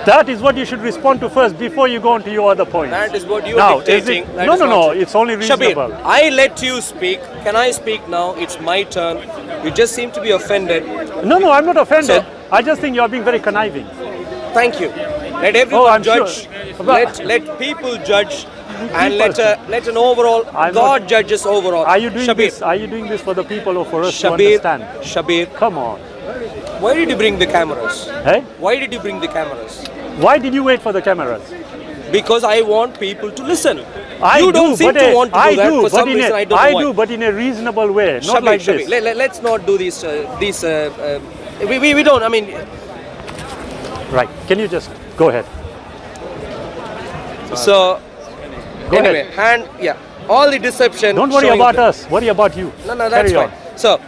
Speaker 2: That is what you should respond to first before you go on to your other points.
Speaker 1: That is what you
Speaker 2: now,
Speaker 1: are dictating.
Speaker 2: Is it, no. It's only reasonable.
Speaker 1: Shabir, I let you speak. Can I speak now? It's my turn. You just seem to be offended.
Speaker 2: No, I'm not offended.
Speaker 1: So-
Speaker 2: I just think you are being very conniving.
Speaker 1: Thank you. Let everyone
Speaker 2: I'm
Speaker 1: judge.
Speaker 2: sure.
Speaker 1: Let people judge, and let an overall
Speaker 2: I'm
Speaker 1: God
Speaker 2: not-
Speaker 1: judges overall.
Speaker 2: Are you doing
Speaker 1: Shabir,
Speaker 2: this? Are you doing this for the people or for us to
Speaker 1: Shabir,
Speaker 2: understand?
Speaker 1: Shabir,
Speaker 2: Come on.
Speaker 1: why did you bring the cameras?
Speaker 2: Hey?
Speaker 1: Why did you bring the cameras?
Speaker 2: Why did you wait for the cameras?
Speaker 1: Because I want people to listen.
Speaker 2: I
Speaker 1: You
Speaker 2: do,
Speaker 1: don't seem
Speaker 2: but
Speaker 1: to want to do that for some
Speaker 2: in
Speaker 1: reason.
Speaker 2: a,
Speaker 1: I don't know why.
Speaker 2: do, but in a reasonable way, not
Speaker 1: Shabir,
Speaker 2: like
Speaker 1: Shabir,
Speaker 2: this.
Speaker 1: let's not do these. We don't. I mean,
Speaker 2: Right? Can you just go ahead?
Speaker 1: so
Speaker 2: Go
Speaker 1: anyway,
Speaker 2: ahead.
Speaker 1: all the deception.
Speaker 2: Don't worry
Speaker 1: showing
Speaker 2: about
Speaker 1: the-
Speaker 2: us. Worry about you.
Speaker 1: No, that's
Speaker 2: Carry
Speaker 1: fine.
Speaker 2: on.
Speaker 1: So,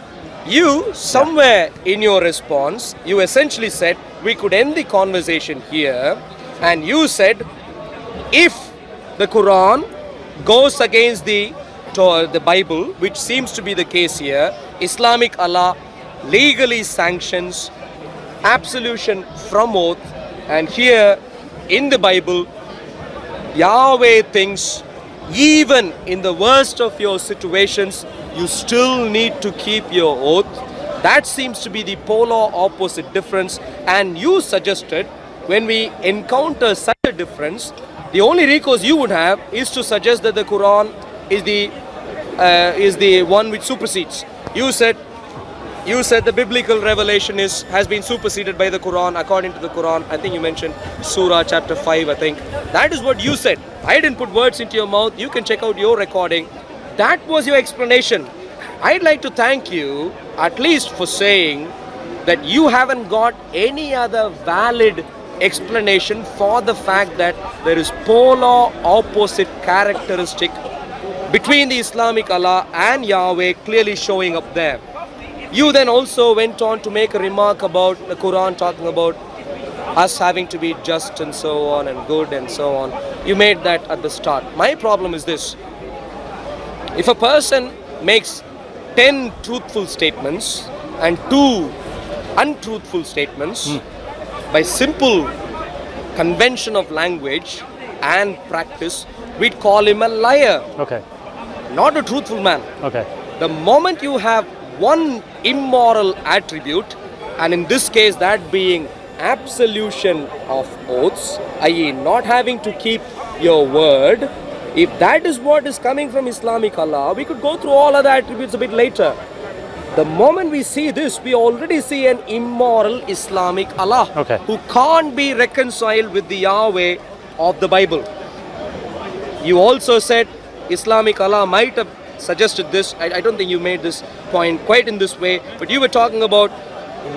Speaker 1: you somewhere in your response, you essentially said we could end the conversation here, and you said if the Quran goes against the Bible, which seems to be the case here, Islamic Allah legally sanctions absolution from oath, and here in the Bible, Yahweh thinks even in the worst of your situations, you still need to keep your oath. That seems to be the polar opposite difference, and you suggested when we encounter such a difference, the only recourse you would have is to suggest that the Quran is the one which supersedes. You said the biblical revelation has been superseded by the Quran. According to the Quran, I think you mentioned Surah chapter 5, I think. That is what you said. I didn't put words into your mouth. You can check out your recording. That was your explanation. I'd like to thank you at least for saying that you haven't got any other valid explanation for the fact that there is polar opposite characteristic between the Islamic Allah and Yahweh clearly showing up there. You then also went on to make a remark about the Quran talking about us having to be just and so on and good and so on. You made that at the start. My problem is this. If a person makes 10 truthful statements and 2 untruthful statements, by simple convention of language and practice, we'd call him a liar,
Speaker 2: Okay.
Speaker 1: not a truthful man.
Speaker 2: Okay.
Speaker 1: The moment you have one immoral attribute, and in this case that being absolution of oaths, i.e. not having to keep your word, if that is what is coming from Islamic Allah, we could go through all other attributes a bit later. The moment we see this, we already see an immoral Islamic Allah who can't be reconciled with the Yahweh of the Bible. You also said Islamic Allah might have suggested this. I don't think you made this point quite in this way, but you were talking about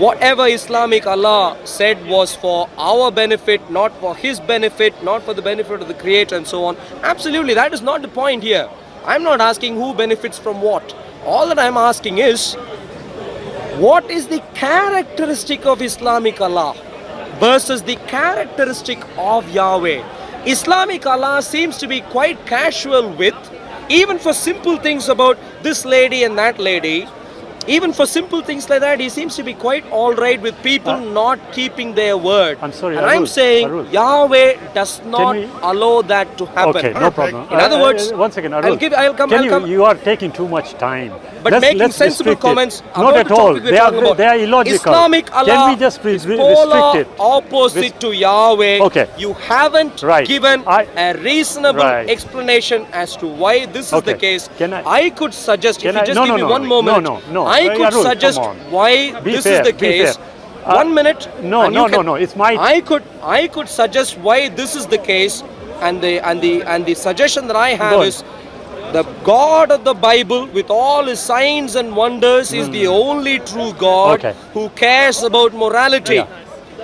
Speaker 1: whatever Islamic Allah said was for our benefit, not for his benefit, not for the benefit of the Creator and so on. Absolutely, that is not the point here. I'm not asking who benefits from what. All that I'm asking is, what is the characteristic of Islamic Allah versus the characteristic of Yahweh? Islamic Allah seems to be quite casual with, even for simple things about this lady and that lady, even for simple things like that, he seems to be quite all right with people not keeping their word.
Speaker 2: I'm sorry,
Speaker 1: and
Speaker 2: Arul,
Speaker 1: I'm saying
Speaker 2: Arul.
Speaker 1: Yahweh does not
Speaker 2: we-
Speaker 1: allow that to happen.
Speaker 2: Okay, no problem.
Speaker 1: In other words,
Speaker 2: one second, Arul.
Speaker 1: I'll come.
Speaker 2: You are taking too much time.
Speaker 1: But making sensible
Speaker 2: restrict it.
Speaker 1: comments
Speaker 2: Not
Speaker 1: about
Speaker 2: at
Speaker 1: the
Speaker 2: all.
Speaker 1: topic we're talking about.
Speaker 2: They are illogical.
Speaker 1: Islamic Allah
Speaker 2: Can we just
Speaker 1: is
Speaker 2: restrict
Speaker 1: polar
Speaker 2: it?
Speaker 1: opposite to Yahweh.
Speaker 2: Okay.
Speaker 1: You haven't
Speaker 2: Right.
Speaker 1: given a reasonable
Speaker 2: Right.
Speaker 1: explanation as to why this is the
Speaker 2: Okay.
Speaker 1: case.
Speaker 2: Can I-
Speaker 1: could suggest, if
Speaker 2: Can
Speaker 1: you
Speaker 2: I-
Speaker 1: just
Speaker 2: no,
Speaker 1: give
Speaker 2: no,
Speaker 1: me
Speaker 2: no.
Speaker 1: one moment,
Speaker 2: No.
Speaker 1: I could
Speaker 2: Arul,
Speaker 1: suggest
Speaker 2: come on.
Speaker 1: why
Speaker 2: Be
Speaker 1: this
Speaker 2: fair,
Speaker 1: is the
Speaker 2: be
Speaker 1: case.
Speaker 2: fair.
Speaker 1: 1 minute.
Speaker 2: No,
Speaker 1: and you
Speaker 2: no,
Speaker 1: can-
Speaker 2: no. It's my.
Speaker 1: I could suggest why this is the case, and the suggestion that I have
Speaker 2: Go on.
Speaker 1: is the God of the Bible, with all his signs and wonders, is the only true God
Speaker 2: Okay.
Speaker 1: who cares about morality.
Speaker 2: Yeah.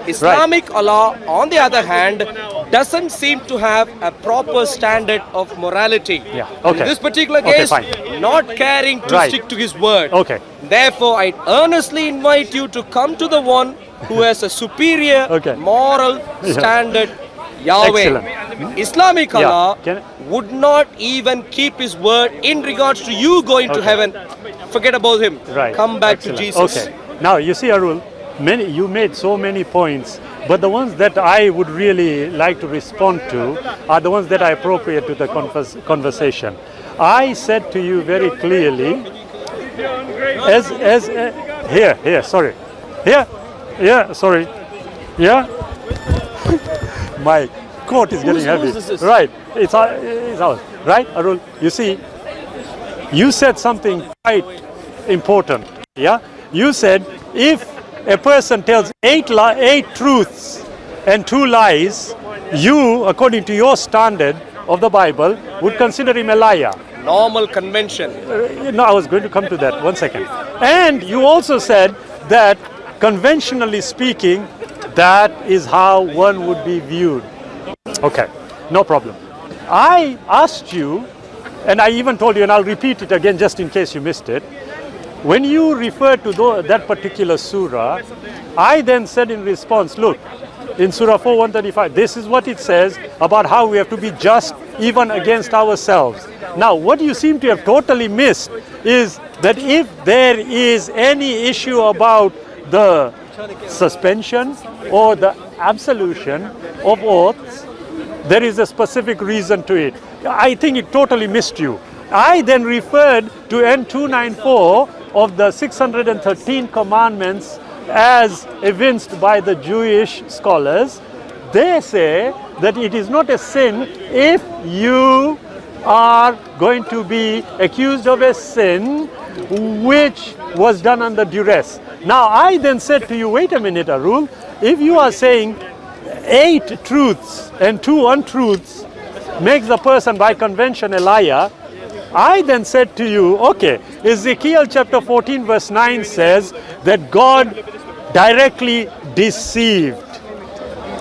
Speaker 1: Islamic Allah, on the other hand, doesn't seem to have a proper standard of morality.
Speaker 2: Yeah, okay.
Speaker 1: In this particular
Speaker 2: Okay,
Speaker 1: case,
Speaker 2: fine.
Speaker 1: not caring to
Speaker 2: Right.
Speaker 1: stick to his word.
Speaker 2: Okay.
Speaker 1: Therefore, I earnestly invite you to come to the one who has a superior
Speaker 2: Okay.
Speaker 1: moral standard, Yahweh.
Speaker 2: Excellent.
Speaker 1: Islamic
Speaker 2: Yeah.
Speaker 1: Allah
Speaker 2: Can-
Speaker 1: would not even keep his word in regards to you going to
Speaker 2: Okay.
Speaker 1: heaven. Forget about him.
Speaker 2: Right.
Speaker 1: Come back
Speaker 2: Excellent.
Speaker 1: to Jesus.
Speaker 2: Okay. Now you see, Arul, you made so many points, but the ones that I would really like to respond to are the ones that are appropriate to the conversation. I said to you very clearly, yeah. My coat is getting heavy.
Speaker 1: whose is this?
Speaker 2: Right, it's ours. Right, Arul? You see, you said something quite important. Yeah, you said if a person tells eight truths and 2 lies, you, according to your standard of the Bible, would consider him a liar.
Speaker 1: Normal convention.
Speaker 2: No, I was going to come to that. 1 second. And you also said that conventionally speaking, that is how one would be viewed. Okay, no problem. I asked you, and I even told you, and I'll repeat it again just in case you missed it. When you referred to that particular surah, I then said in response, look, in Surah 4:135, this is what it says about how we have to be just even against ourselves. Now, what you seem to have totally missed is that if there is any issue about the suspension or the absolution of oaths, there is a specific reason to it. I think it totally missed you. I then referred to N294 of the 613 commandments as evinced by the Jewish scholars. They say that it is not a sin if you are going to be accused of a sin which was done under duress. Now I then said to you, wait a minute, Arul, if you are saying 8 truths and 2 untruths makes the person by convention a liar, I then said to you, okay, Ezekiel chapter 14 verse 9 says that God directly deceived.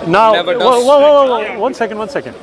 Speaker 2: Now,
Speaker 1: Never does.
Speaker 2: whoa, 1 second.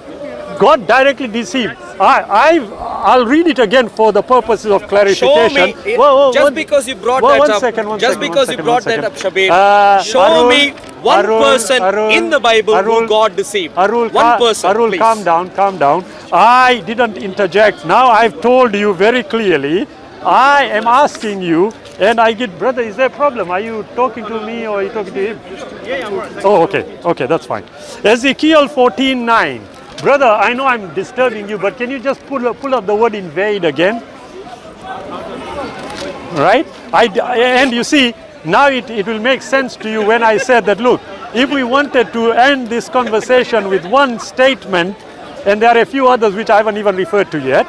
Speaker 2: God directly deceived. I'll read it again for the purposes of clarification.
Speaker 1: Show me, just because you brought that up, Shabir, show me one person in the Bible who God deceived.
Speaker 2: Arul,
Speaker 1: One person,
Speaker 2: Arul,
Speaker 1: please.
Speaker 2: calm down. I didn't interject. Now I've told you very clearly. I am asking you, and I get, brother, is there a problem? Are you talking to me or are you talking to him? Yeah, I'm right. Oh, okay, that's fine. Ezekiel 14:9. Brother, I know I'm disturbing you, but can you just pull up the word invade again? Right? And you see, now it will make sense to you when I said that, look, if we wanted to end this conversation with one statement, and there are a few others which I haven't even referred to yet,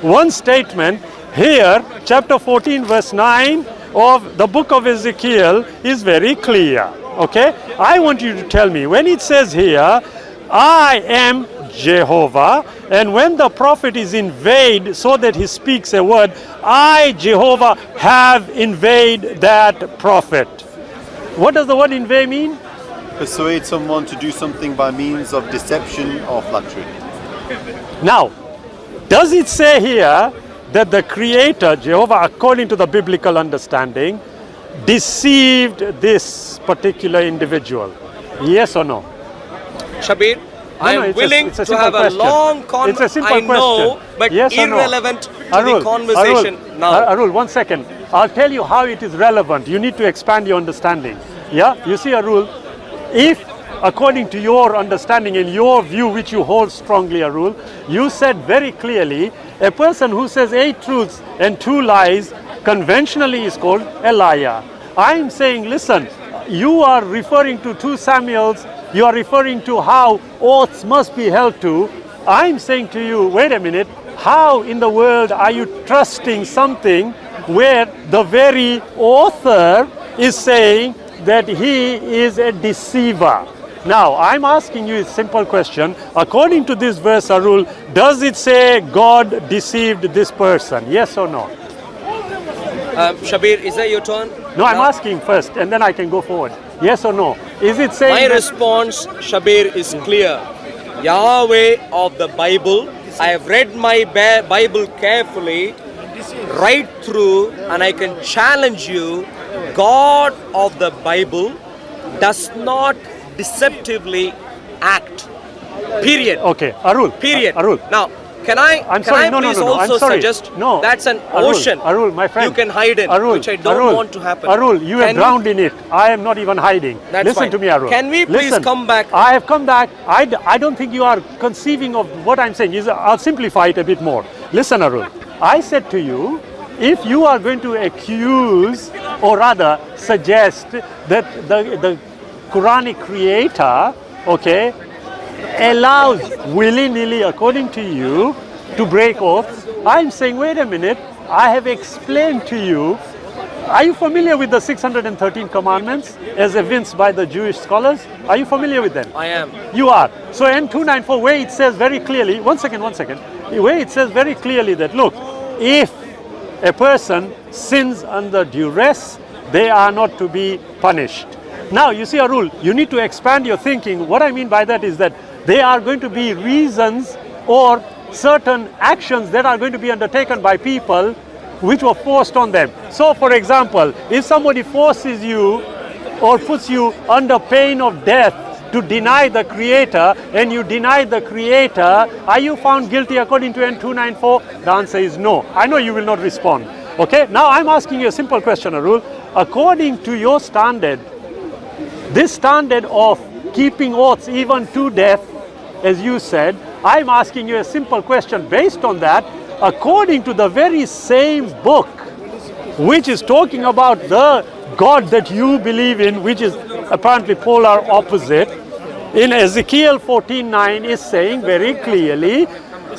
Speaker 2: one statement, here, chapter 14, verse 9 of the book of Ezekiel is very clear, okay? I want you to tell me, when it says here, I am Jehovah, and when the prophet is invade so that he speaks a word, I, Jehovah, have invade that prophet. What does the word invade mean?
Speaker 6: Persuade someone to do something by means of deception or flattery.
Speaker 2: Now, does it say here that the Creator, Jehovah, according to the biblical understanding, deceived this particular individual? Yes or no?
Speaker 1: Shabir, I am willing
Speaker 2: it's a
Speaker 1: to
Speaker 2: simple
Speaker 1: have
Speaker 2: question.
Speaker 1: a long
Speaker 2: It's a
Speaker 1: conversation.
Speaker 2: simple
Speaker 1: I know,
Speaker 2: question.
Speaker 1: but
Speaker 2: Yes or no?
Speaker 1: irrelevant to the conversation now.
Speaker 2: Arul, 1 second. I'll tell you how it is relevant. You need to expand your understanding. Yeah, you see, Arul, if according to your understanding and your view, which you hold strongly, Arul, you said very clearly, a person who says 8 truths and 2 lies conventionally is called a liar. I'm saying, listen, you are referring to 2 Samuels, you are referring to how oaths must be held to. I'm saying to you, wait a minute, how in the world are you trusting something where the very author is saying that he is a deceiver? Now, I'm asking you a simple question. According to this verse, Arul, does it say God deceived this person? Yes or no?
Speaker 1: Shabir, is that your turn?
Speaker 2: No, I'm asking first, and then I can go forward. Yes or no? Is it saying
Speaker 1: My
Speaker 2: that-
Speaker 1: response, Shabir, is clear. Yahweh of the Bible. I have read my Bible carefully, right through, and I can challenge you. God of the Bible does not deceptively act. Period.
Speaker 2: Okay, Arul.
Speaker 1: Period.
Speaker 2: Arul.
Speaker 1: Now, can I
Speaker 2: I'm sorry, no,
Speaker 1: please
Speaker 2: I'm
Speaker 1: also
Speaker 2: sorry.
Speaker 1: suggest
Speaker 2: No.
Speaker 1: that's an
Speaker 2: Arul,
Speaker 1: ocean
Speaker 2: Arul, my friend.
Speaker 1: you can hide in,
Speaker 2: Arul,
Speaker 1: which I don't
Speaker 2: Arul,
Speaker 1: want to happen.
Speaker 2: Arul, you are
Speaker 1: Can
Speaker 2: drowned in it. I am not even hiding.
Speaker 1: That's
Speaker 2: Listen
Speaker 1: fine.
Speaker 2: to me, Arul.
Speaker 1: Can we please
Speaker 2: Listen,
Speaker 1: come back?
Speaker 2: I have come back. I don't think you are conceiving of what I'm saying. I'll simplify it a bit more. Listen, Arul. I said to you, if you are going to accuse or rather suggest that the Quranic creator, okay, allows willy-nilly, according to you, to break oaths, I'm saying, wait a minute, I have explained to you. Are you familiar with the 613 commandments as evinced by the Jewish scholars? Are you familiar with them?
Speaker 1: I am.
Speaker 2: You are. So N294, where it says very clearly, one second, where it says very clearly that, look, if a person sins under duress, they are not to be punished. Now, you see, Arul, you need to expand your thinking. What I mean by that is that there are going to be reasons or certain actions that are going to be undertaken by people which were forced on them. So, for example, if somebody forces you or puts you under pain of death to deny the Creator, and you deny the Creator, are you found guilty according to N294? The answer is no. I know you will not respond. Okay, now I'm asking you a simple question, Arul. According to your standard, this standard of keeping oaths even to death, as you said, I'm asking you a simple question based on that. According to the very same book, which is talking about the God that you believe in, which is apparently polar opposite, in Ezekiel 14:9 is saying very clearly,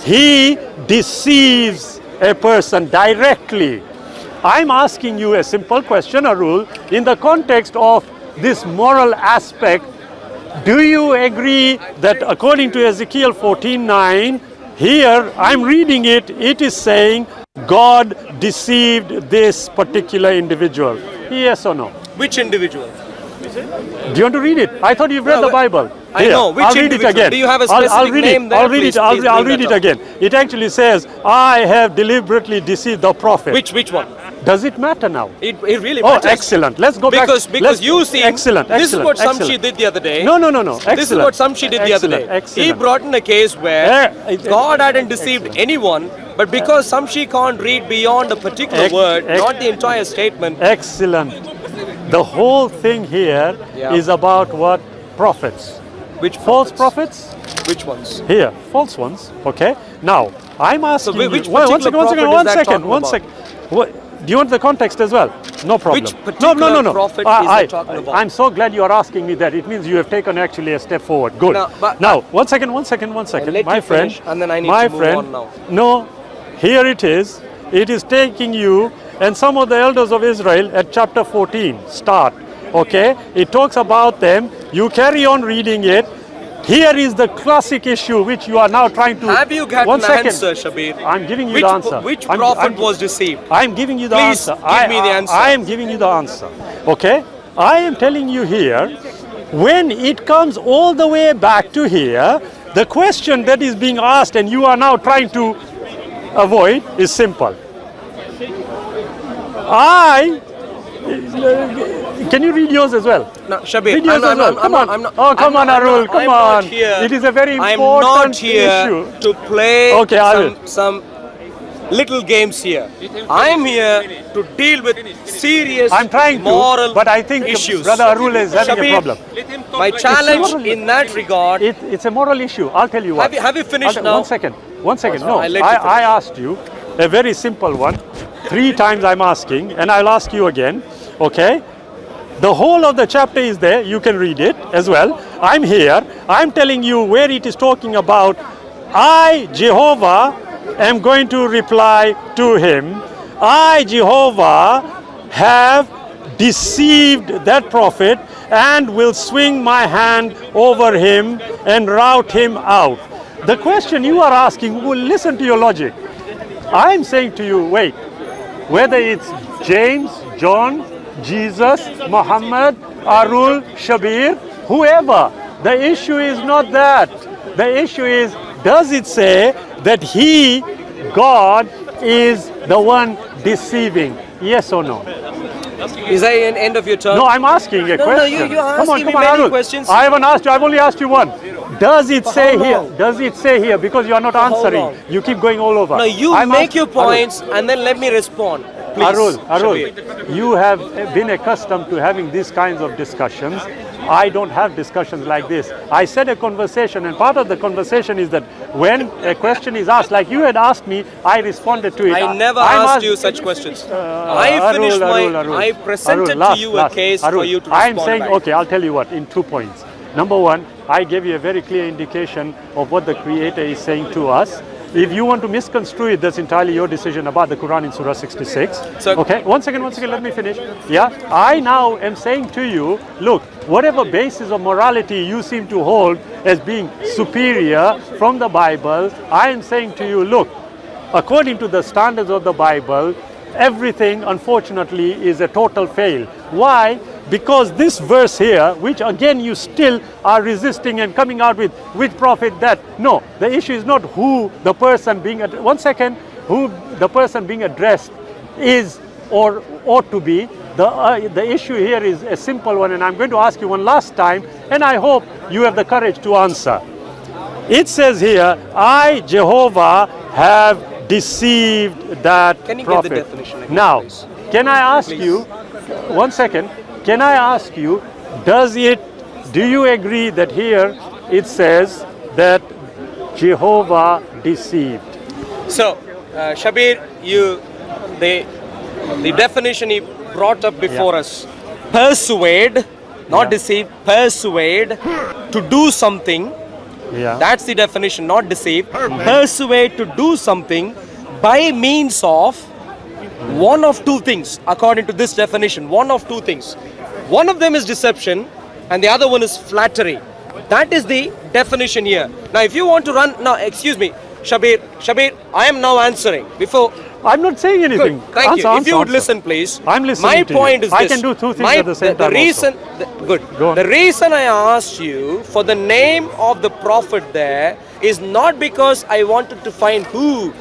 Speaker 2: he deceives a person directly. I'm asking you a simple question, Arul, in the context of this moral aspect. Do you agree that according to Ezekiel 14:9, here I'm reading it, it is saying God deceived this particular individual? Yes or no?
Speaker 1: Which individual?
Speaker 2: Do you want to read it? I thought you've read the Bible.
Speaker 1: I know. Which
Speaker 2: I'll read it
Speaker 1: individual?
Speaker 2: again.
Speaker 1: Do you have a
Speaker 2: I'll
Speaker 1: specific
Speaker 2: read
Speaker 1: name
Speaker 2: it.
Speaker 1: there?
Speaker 2: I'll read
Speaker 1: Please,
Speaker 2: it.
Speaker 1: please
Speaker 2: I'll
Speaker 1: bring
Speaker 2: read
Speaker 1: that
Speaker 2: it
Speaker 1: up.
Speaker 2: again. It actually says, I have deliberately deceived the prophet.
Speaker 1: Which one?
Speaker 2: Does it matter now?
Speaker 1: It really
Speaker 2: Oh,
Speaker 1: matters.
Speaker 2: excellent. Let's go back.
Speaker 1: Because you see,
Speaker 2: excellent.
Speaker 1: this is what
Speaker 2: excellent.
Speaker 1: Samshi did the other day.
Speaker 2: No. Excellent.
Speaker 1: This is what Samshi did the other day.
Speaker 2: Excellent.
Speaker 1: He brought in a case where God hadn't deceived anyone, but because Samshi can't read beyond a particular word, not the entire statement.
Speaker 2: Excellent. The whole thing here is about what? Prophets.
Speaker 1: Which
Speaker 2: false
Speaker 1: prophets?
Speaker 2: prophets?
Speaker 1: Which ones?
Speaker 2: Here, false ones. Okay. Now, I'm asking
Speaker 1: So which
Speaker 2: you. One
Speaker 1: particular
Speaker 2: second.
Speaker 1: prophet is that talking
Speaker 2: One
Speaker 1: about?
Speaker 2: second. What, do you want the context as well? No problem.
Speaker 1: Which particular prophet is that talking about?
Speaker 2: I'm so glad you are asking me that. It means you have taken actually a step forward. Good.
Speaker 1: Now,
Speaker 2: one second.
Speaker 1: let
Speaker 2: My
Speaker 1: you
Speaker 2: friend.
Speaker 1: finish, and then I need
Speaker 2: my
Speaker 1: to move
Speaker 2: friend.
Speaker 1: on now.
Speaker 2: No, here it is. It is taking you and some of the elders of Israel at chapter 14. Start. Okay. It talks about them. You carry on reading it. Here is the classic issue which you are now trying to...
Speaker 1: Have you got
Speaker 2: One
Speaker 1: an
Speaker 2: second.
Speaker 1: answer, Shabir?
Speaker 2: I'm giving you the answer.
Speaker 1: Which
Speaker 2: I'm-
Speaker 1: prophet
Speaker 2: I'm-
Speaker 1: was deceived?
Speaker 2: I'm giving you the
Speaker 1: Please
Speaker 2: answer.
Speaker 1: give me the answer.
Speaker 2: I am giving you the answer. Okay? I am telling you here, when it comes all the way back to here, the question that is being asked and you are now trying to avoid is simple. I Can you read yours as well?
Speaker 1: No, Shabir,
Speaker 2: Read yours as well. Come on. Oh, come on, Arul. Come on. It is a very
Speaker 1: I'm
Speaker 2: important
Speaker 1: not here
Speaker 2: issue.
Speaker 1: to play
Speaker 2: Okay, I will.
Speaker 1: some little games here. I'm here to deal with serious
Speaker 2: I'm trying
Speaker 1: moral
Speaker 2: to, but I think
Speaker 1: issues.
Speaker 2: Brother Arul is having
Speaker 1: Shabir,
Speaker 2: a problem.
Speaker 1: My challenge in that regard.
Speaker 2: It's a moral issue. I'll tell you what.
Speaker 1: Have you finished
Speaker 2: Okay,
Speaker 1: now?
Speaker 2: One second. No,
Speaker 1: I'll let you finish.
Speaker 2: I asked you a very simple one. 3 times I'm asking, and I'll ask you again. Okay? The whole of the chapter is there. You can read it as well. I'm here. I'm telling you where it is talking about. I, Jehovah, am going to reply to him. I, Jehovah, have deceived that prophet and will swing my hand over him and rout him out. The question you are asking, well, listen to your logic. I'm saying to you, wait, whether it's James, John, Jesus, Muhammad, Arul, Shabir, whoever, the issue is not that. The issue is, does it say that he, God, is the one deceiving? Yes or no?
Speaker 1: Is that an end of your term?
Speaker 2: No, I'm asking a
Speaker 1: No,
Speaker 2: question.
Speaker 1: you are asking me many
Speaker 2: Arul.
Speaker 1: questions.
Speaker 2: I haven't asked you, I've only asked you one. Does it
Speaker 1: For
Speaker 2: say
Speaker 1: how
Speaker 2: here?
Speaker 1: long?
Speaker 2: Does it say here? Because you are not
Speaker 1: how
Speaker 2: answering.
Speaker 1: long?
Speaker 2: You keep going all over.
Speaker 1: No, you
Speaker 2: I'm
Speaker 1: make
Speaker 2: ask-
Speaker 1: your points and then let me respond. Please,
Speaker 2: Arul,
Speaker 1: Shabir.
Speaker 2: you have been accustomed to having these kinds of discussions. I don't have discussions like this. I said a conversation, and part of the conversation is that when a question is asked, like you had asked me, I responded to it.
Speaker 1: I never
Speaker 2: I'm
Speaker 1: asked you such questions. I
Speaker 2: Arul,
Speaker 1: finished
Speaker 2: Arul.
Speaker 1: I presented
Speaker 2: Arul,
Speaker 1: to you a case
Speaker 2: Arul,
Speaker 1: for you to respond
Speaker 2: I'm saying,
Speaker 1: back.
Speaker 2: okay, I'll tell you what, in 2 points. Number one, I gave you a very clear indication of what the Creator is saying to us. If you want to misconstrue it, that's entirely your decision about the Quran in Surah 66.
Speaker 1: So-
Speaker 2: okay, one second, let me finish. Yeah, I now am saying to you, look, whatever basis of morality you seem to hold as being superior from the Bible, I am saying to you, look, according to the standards of the Bible, everything, unfortunately, is a total fail. Why? Because this verse here, which again you still are resisting and coming out with, which prophet that? No, the issue is not who the person being, who the person being addressed is or ought to be. The issue here is a simple one, and I'm going to ask you one last time, and I hope you have the courage to answer. It says here, I, Jehovah, have deceived that
Speaker 1: Can you
Speaker 2: prophet.
Speaker 1: give the definition again,
Speaker 2: Now,
Speaker 1: please?
Speaker 2: can I ask
Speaker 1: Please.
Speaker 2: you, one second, can I ask you, do you agree that here it says that Jehovah deceived?
Speaker 1: So, Shabir, the definition he brought up before us, persuade, not deceive, persuade to do something.
Speaker 2: Yeah.
Speaker 1: That's the definition, not deceive. Persuade to do something by means of one of 2 things, according to this definition. One of 2 things. One of them is deception, and the other one is flattery. That is the definition here. Now, if you want to run, now, excuse me, Shabir, I am now answering. Before.
Speaker 2: I'm not saying anything.
Speaker 1: Good. Thank you. If you would listen, please.
Speaker 2: I'm listening
Speaker 1: My
Speaker 2: to you.
Speaker 1: point is this.
Speaker 2: I can do 2 things at the same time.
Speaker 1: Reason, good.
Speaker 2: Go on.
Speaker 1: The reason I asked you for the name of the prophet there is not because I wanted to find who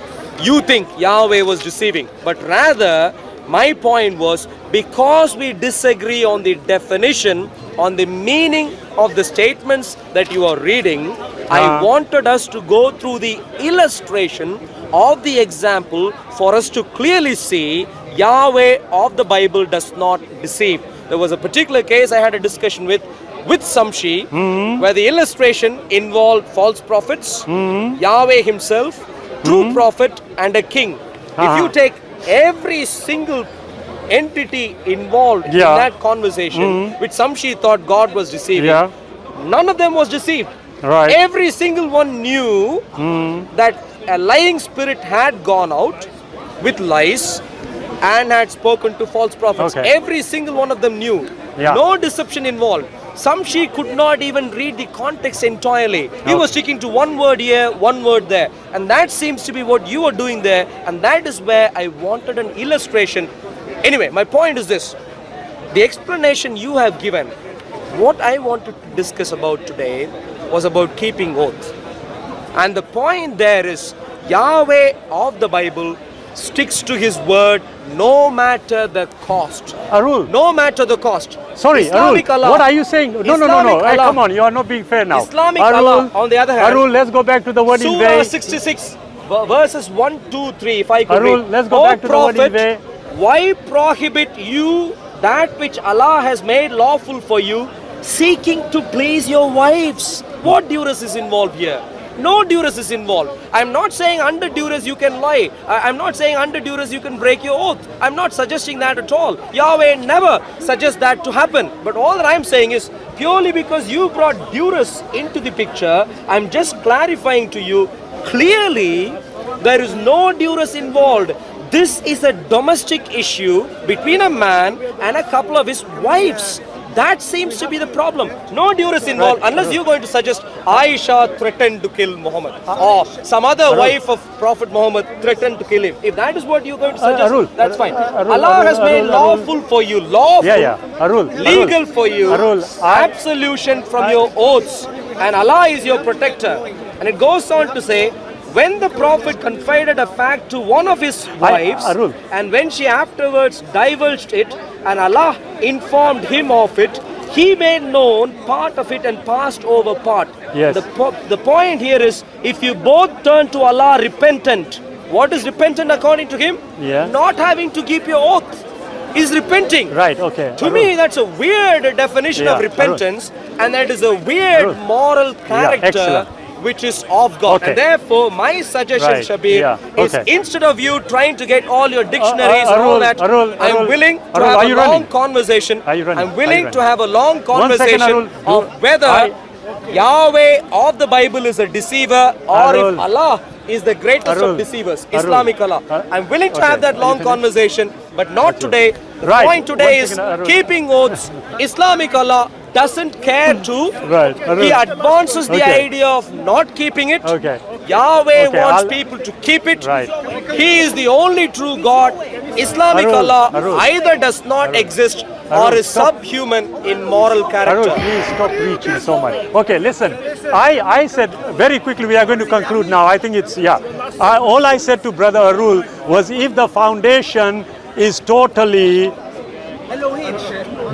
Speaker 1: you think Yahweh was deceiving, but rather my point was because we disagree on the definition, on the meaning of the statements that you are reading, I wanted us to go through the illustration of the example for us to clearly see Yahweh of the Bible does not deceive. There was a particular case I had a discussion with Samshi, where the illustration involved false prophets, Yahweh himself, true prophet, and a king. If you take every single entity involved in that conversation, which Samshi thought God was deceiving, none of them was deceived.
Speaker 2: Right.
Speaker 1: Every single one knew that a lying spirit had gone out with lies and had spoken to false prophets.
Speaker 2: Okay.
Speaker 1: Every single one of them knew. No deception involved. Samshi could not even read the context entirely. He was sticking to one word here, one word there. And that seems to be what you are doing there. And that is where I wanted an illustration. Anyway, my point is this. The explanation you have given, what I wanted to discuss about today was about keeping oath. And the point there is Yahweh of the Bible sticks to his word no matter the cost.
Speaker 2: Arul.
Speaker 1: No matter the cost.
Speaker 2: Sorry,
Speaker 1: Islamic
Speaker 2: Arul,
Speaker 1: Allah.
Speaker 2: what are you saying? No.
Speaker 1: Islamic
Speaker 2: Hey,
Speaker 1: Allah.
Speaker 2: come on, you are not being fair now.
Speaker 1: Islamic
Speaker 2: Arul,
Speaker 1: Allah, on the other hand.
Speaker 2: Arul, let's go back to the word in
Speaker 1: Surah
Speaker 2: way.
Speaker 1: 66, verses 1, 2, 3, if I could
Speaker 2: Arul,
Speaker 1: read.
Speaker 2: let's go
Speaker 1: O
Speaker 2: back to the word in
Speaker 1: Prophet,
Speaker 2: way.
Speaker 1: why prohibit you that which Allah has made lawful for you, seeking to please your wives? What duress is involved here? No duress is involved. I'm not saying under duress you can lie. I'm not saying under duress you can break your oath. I'm not suggesting that at all. Yahweh never suggests that to happen. But all that I'm saying is, purely because you brought duress into the picture, I'm just clarifying to you, clearly there is no duress involved. This is a domestic issue between a man and a couple of his wives. That seems to be the problem. No duress involved, unless you're going to suggest Aisha threatened to kill Muhammad, or some other wife of Prophet Muhammad threatened to kill him. If that is what you're going to suggest,
Speaker 2: Arul,
Speaker 1: that's fine.
Speaker 2: Arul,
Speaker 1: Allah has
Speaker 2: Arul,
Speaker 1: made
Speaker 2: Arul,
Speaker 1: lawful for you, lawful,
Speaker 2: Arul,
Speaker 1: legal for you,
Speaker 2: Arul,
Speaker 1: absolution from your oaths, and Allah is your protector. And it goes on to say, when the Prophet confided a fact to one of his wives,
Speaker 2: Arul.
Speaker 1: and when she afterwards divulged it, and Allah informed him of it, he made known part of it and passed over part.
Speaker 2: Yes.
Speaker 1: The point here is, if you both turn to Allah repentant, what is repentant according to him?
Speaker 2: Yeah.
Speaker 1: Not having to keep your oath is repenting.
Speaker 2: Right, okay.
Speaker 1: To me, that's a weird definition of
Speaker 2: Yeah,
Speaker 1: repentance, and that is a weird
Speaker 2: Arul.
Speaker 1: moral character
Speaker 2: excellent.
Speaker 1: which is of God.
Speaker 2: Okay.
Speaker 1: And therefore, my suggestion,
Speaker 2: Right,
Speaker 1: Shabir,
Speaker 2: yeah,
Speaker 1: is
Speaker 2: okay.
Speaker 1: instead of you trying to get all your dictionaries and all
Speaker 2: Arul,
Speaker 1: that,
Speaker 2: Arul,
Speaker 1: I'm
Speaker 2: Arul,
Speaker 1: willing to
Speaker 2: Arul,
Speaker 1: have
Speaker 2: are
Speaker 1: a
Speaker 2: you
Speaker 1: long
Speaker 2: running?
Speaker 1: conversation.
Speaker 2: Are you running?
Speaker 1: I'm
Speaker 2: Are
Speaker 1: willing
Speaker 2: you
Speaker 1: to
Speaker 2: running?
Speaker 1: have a long
Speaker 2: 1 second,
Speaker 1: conversation
Speaker 2: Arul.
Speaker 1: of whether Yahweh of the Bible is a deceiver, or
Speaker 2: Arul.
Speaker 1: if Allah is the greatest
Speaker 2: Arul.
Speaker 1: of deceivers,
Speaker 2: Arul.
Speaker 1: Islamic Allah. I'm willing to
Speaker 2: Okay.
Speaker 1: have that
Speaker 2: Are
Speaker 1: long
Speaker 2: you finished?
Speaker 1: conversation, but not today. The
Speaker 2: Right.
Speaker 1: point today
Speaker 2: 1
Speaker 1: is
Speaker 2: second, Arul.
Speaker 1: keeping oaths. Islamic Allah doesn't care to.
Speaker 2: Right, Arul.
Speaker 1: He advances the
Speaker 2: Okay.
Speaker 1: idea of not keeping it.
Speaker 2: Okay.
Speaker 1: Yahweh
Speaker 2: Okay,
Speaker 1: wants
Speaker 2: I'll-
Speaker 1: people to keep it.
Speaker 2: Right.
Speaker 1: He is the only true God. Islamic
Speaker 2: Arul,
Speaker 1: Allah
Speaker 2: Arul.
Speaker 1: either does not exist or
Speaker 2: Arul,
Speaker 1: is
Speaker 2: stop.
Speaker 1: subhuman in moral
Speaker 2: Arul,
Speaker 1: character.
Speaker 2: please stop preaching so much. Okay, listen. I said very quickly, we are going to conclude now. I think it's, all I said to Brother Arul was, if the foundation is totally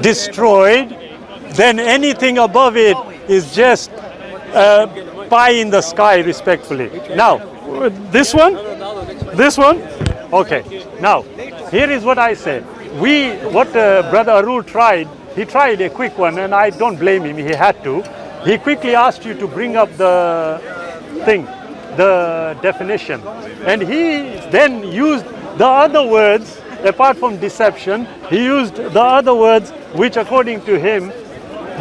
Speaker 2: destroyed, then anything above it is just pie in the sky, respectfully. Now, this one, okay. Now, here is what I say. What Brother Arul tried, he tried a quick one, and I don't blame him, he had to. He quickly asked you to bring up the thing, the definition. And he then used the other words, apart from deception, he used the other words which according to him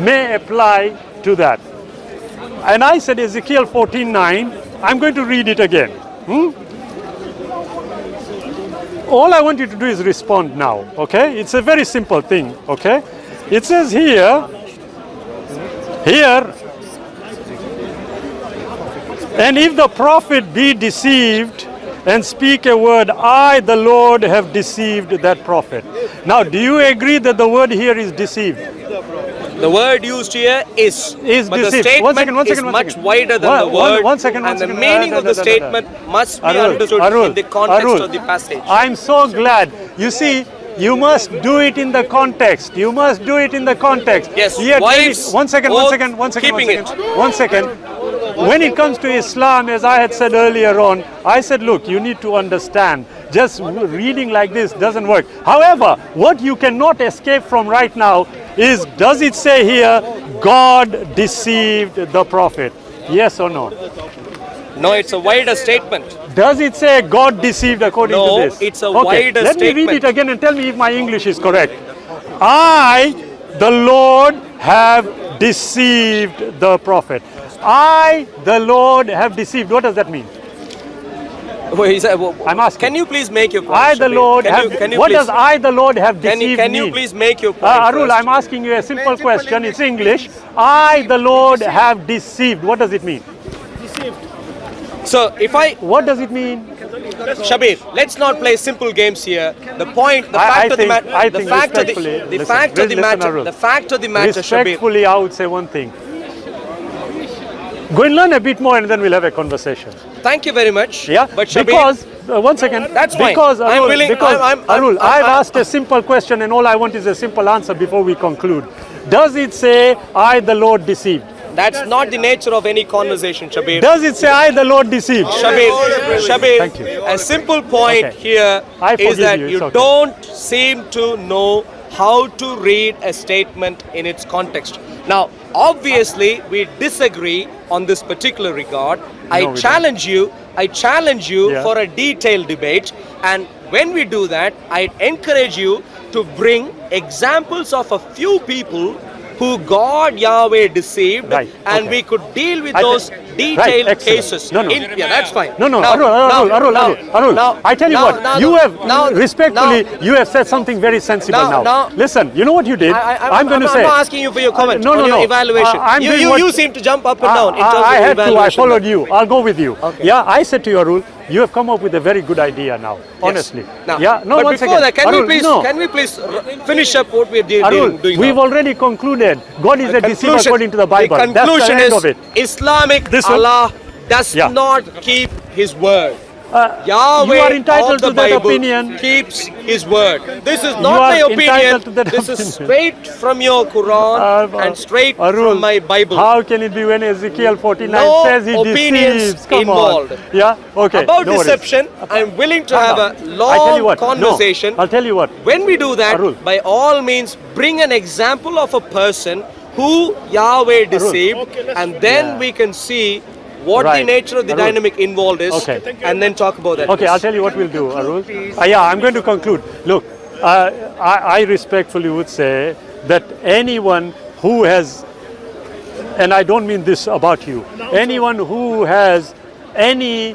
Speaker 2: may apply to that. And I said Ezekiel 14:9, I'm going to read it again. All I want you to do is respond now, okay? It's a very simple thing, okay? It says here, and if the prophet be deceived and speak a word, I, the Lord, have deceived that prophet. Now, do you agree that the word here is deceived?
Speaker 1: The word used here is but the
Speaker 2: deceived.
Speaker 1: statement is much wider than the word, and the meaning of the statement must be understood in the context of the passage.
Speaker 2: I'm so glad. You see, you must do it in the context. You must do it in the context.
Speaker 1: Yes,
Speaker 2: Yet
Speaker 1: wives,
Speaker 2: one second. When it comes to Islam, as I had said earlier on, I said, look, you need to understand. Just reading like this doesn't work. However, what you cannot escape from right now is, does it say here, God deceived the prophet? Yes or no?
Speaker 1: No, it's a wider statement.
Speaker 2: Does it say God deceived according to
Speaker 1: No,
Speaker 2: this?
Speaker 1: it's a wider
Speaker 2: Let me read
Speaker 1: statement.
Speaker 2: it again and tell me if my English is correct. I, the Lord, have deceived the prophet. I, the Lord, have deceived. What does that mean? I'm asking.
Speaker 1: Can you please make your point?
Speaker 2: I, the
Speaker 1: Shabir?
Speaker 2: Lord,
Speaker 1: Can you
Speaker 2: what
Speaker 1: please,
Speaker 2: does I, the Lord, have deceived
Speaker 1: can you
Speaker 2: mean?
Speaker 1: please make your point?
Speaker 2: Arul,
Speaker 1: first?
Speaker 2: I'm asking you a simple question. It's English. I, the Lord, have deceived. What does it mean?
Speaker 1: So if I,
Speaker 2: What does it mean?
Speaker 1: Shabir, let's not play simple games here. The point, the
Speaker 2: I
Speaker 1: fact of the
Speaker 2: think-
Speaker 1: matter,
Speaker 2: I
Speaker 1: the
Speaker 2: think
Speaker 1: fact of
Speaker 2: respectfully,
Speaker 1: the
Speaker 2: listen,
Speaker 1: fact of the
Speaker 2: listen,
Speaker 1: matter,
Speaker 2: Arul.
Speaker 1: the fact of the matter, Shabir.
Speaker 2: Respectfully, I would say one thing. Go and learn a bit more and then we'll have a conversation.
Speaker 1: Thank you very much.
Speaker 2: Yeah,
Speaker 1: but Shabir,
Speaker 2: one second.
Speaker 1: That's fine.
Speaker 2: Because
Speaker 1: I'm
Speaker 2: Arul,
Speaker 1: willing-
Speaker 2: because Arul, I've
Speaker 1: I'm-
Speaker 2: asked a simple question, and all I want is a simple answer before we conclude. Does it say, "I, the Lord, deceived"?
Speaker 1: That's not the nature of any conversation, Shabir.
Speaker 2: Does it say, "I, the Lord, deceived"?
Speaker 1: Shabir,
Speaker 2: Thank you.
Speaker 1: a simple point
Speaker 2: Okay.
Speaker 1: here
Speaker 2: I
Speaker 1: is
Speaker 2: forgive
Speaker 1: that
Speaker 2: you,
Speaker 1: you
Speaker 2: it's okay.
Speaker 1: don't seem to know how to read a statement in its context. Now, obviously, we disagree on this particular regard. I
Speaker 2: we
Speaker 1: challenge you
Speaker 2: Yeah.
Speaker 1: for a detailed debate, and when we do that, I encourage you to bring examples of a few people who God Yahweh deceived,
Speaker 2: Right,
Speaker 1: and
Speaker 2: okay.
Speaker 1: we could deal with
Speaker 2: I
Speaker 1: those
Speaker 2: think-
Speaker 1: detailed
Speaker 2: right, excellent.
Speaker 1: cases.
Speaker 2: No, no.
Speaker 1: Yeah, that's fine.
Speaker 2: No,
Speaker 1: Now- now-
Speaker 2: Arul.
Speaker 1: now-
Speaker 2: I tell you
Speaker 1: now-
Speaker 2: what,
Speaker 1: now-
Speaker 2: you have,
Speaker 1: now-
Speaker 2: respectfully,
Speaker 1: now-
Speaker 2: you have said something very sensible
Speaker 1: Now-
Speaker 2: now.
Speaker 1: now-
Speaker 2: Listen, you know what you did? I'm going to say.
Speaker 1: I'm not asking you for your comment
Speaker 2: No,
Speaker 1: on
Speaker 2: no,
Speaker 1: your
Speaker 2: no.
Speaker 1: evaluation.
Speaker 2: I'm doing what-
Speaker 1: You seem to jump up and down in terms
Speaker 2: I
Speaker 1: of
Speaker 2: had to. I
Speaker 1: evaluation.
Speaker 2: followed you. I'll go with you.
Speaker 1: Okay.
Speaker 2: Yeah, I said to you, Arul, you have come up with a very good idea now. Honestly.
Speaker 1: Now,
Speaker 2: Yeah. No,
Speaker 1: but
Speaker 2: one
Speaker 1: before
Speaker 2: second.
Speaker 1: that, can
Speaker 2: Arul,
Speaker 1: we please finish up what we're doing
Speaker 2: Arul, we've
Speaker 1: now?
Speaker 2: already concluded. God is a deceiver
Speaker 1: Conclusion-
Speaker 2: according to the Bible.
Speaker 1: The
Speaker 2: That's
Speaker 1: conclusion
Speaker 2: the end
Speaker 1: is
Speaker 2: of it.
Speaker 1: Islamic
Speaker 2: This one?
Speaker 1: Allah does
Speaker 2: Yeah.
Speaker 1: not keep his word.
Speaker 2: You
Speaker 1: Yahweh
Speaker 2: are entitled
Speaker 1: of the
Speaker 2: to that
Speaker 1: Bible
Speaker 2: opinion.
Speaker 1: keeps his word. This is
Speaker 2: You
Speaker 1: not
Speaker 2: are
Speaker 1: my opinion.
Speaker 2: entitled to that
Speaker 1: This is
Speaker 2: opinion.
Speaker 1: straight from your Quran and straight
Speaker 2: Arul,
Speaker 1: from my Bible.
Speaker 2: How can it be when Ezekiel 49
Speaker 1: No
Speaker 2: says he
Speaker 1: opinions
Speaker 2: deceives? Come
Speaker 1: involved.
Speaker 2: on. Yeah? Okay.
Speaker 1: About
Speaker 2: no worries.
Speaker 1: deception, I'm willing to have a
Speaker 2: I tell you
Speaker 1: long
Speaker 2: what.
Speaker 1: conversation.
Speaker 2: No, I'll tell you what.
Speaker 1: When we do that,
Speaker 2: Arul.
Speaker 1: by all means, bring an example of a person who Yahweh deceived, and then we can see what the
Speaker 2: Right.
Speaker 1: nature of the
Speaker 2: Arul.
Speaker 1: dynamic involved is,
Speaker 2: Okay.
Speaker 1: and then talk about that.
Speaker 2: Okay, I'll tell you what we'll do, Arul. Yeah, I'm going to conclude. Look, I respectfully would say that anyone who has, and I don't mean this about you, anyone who has any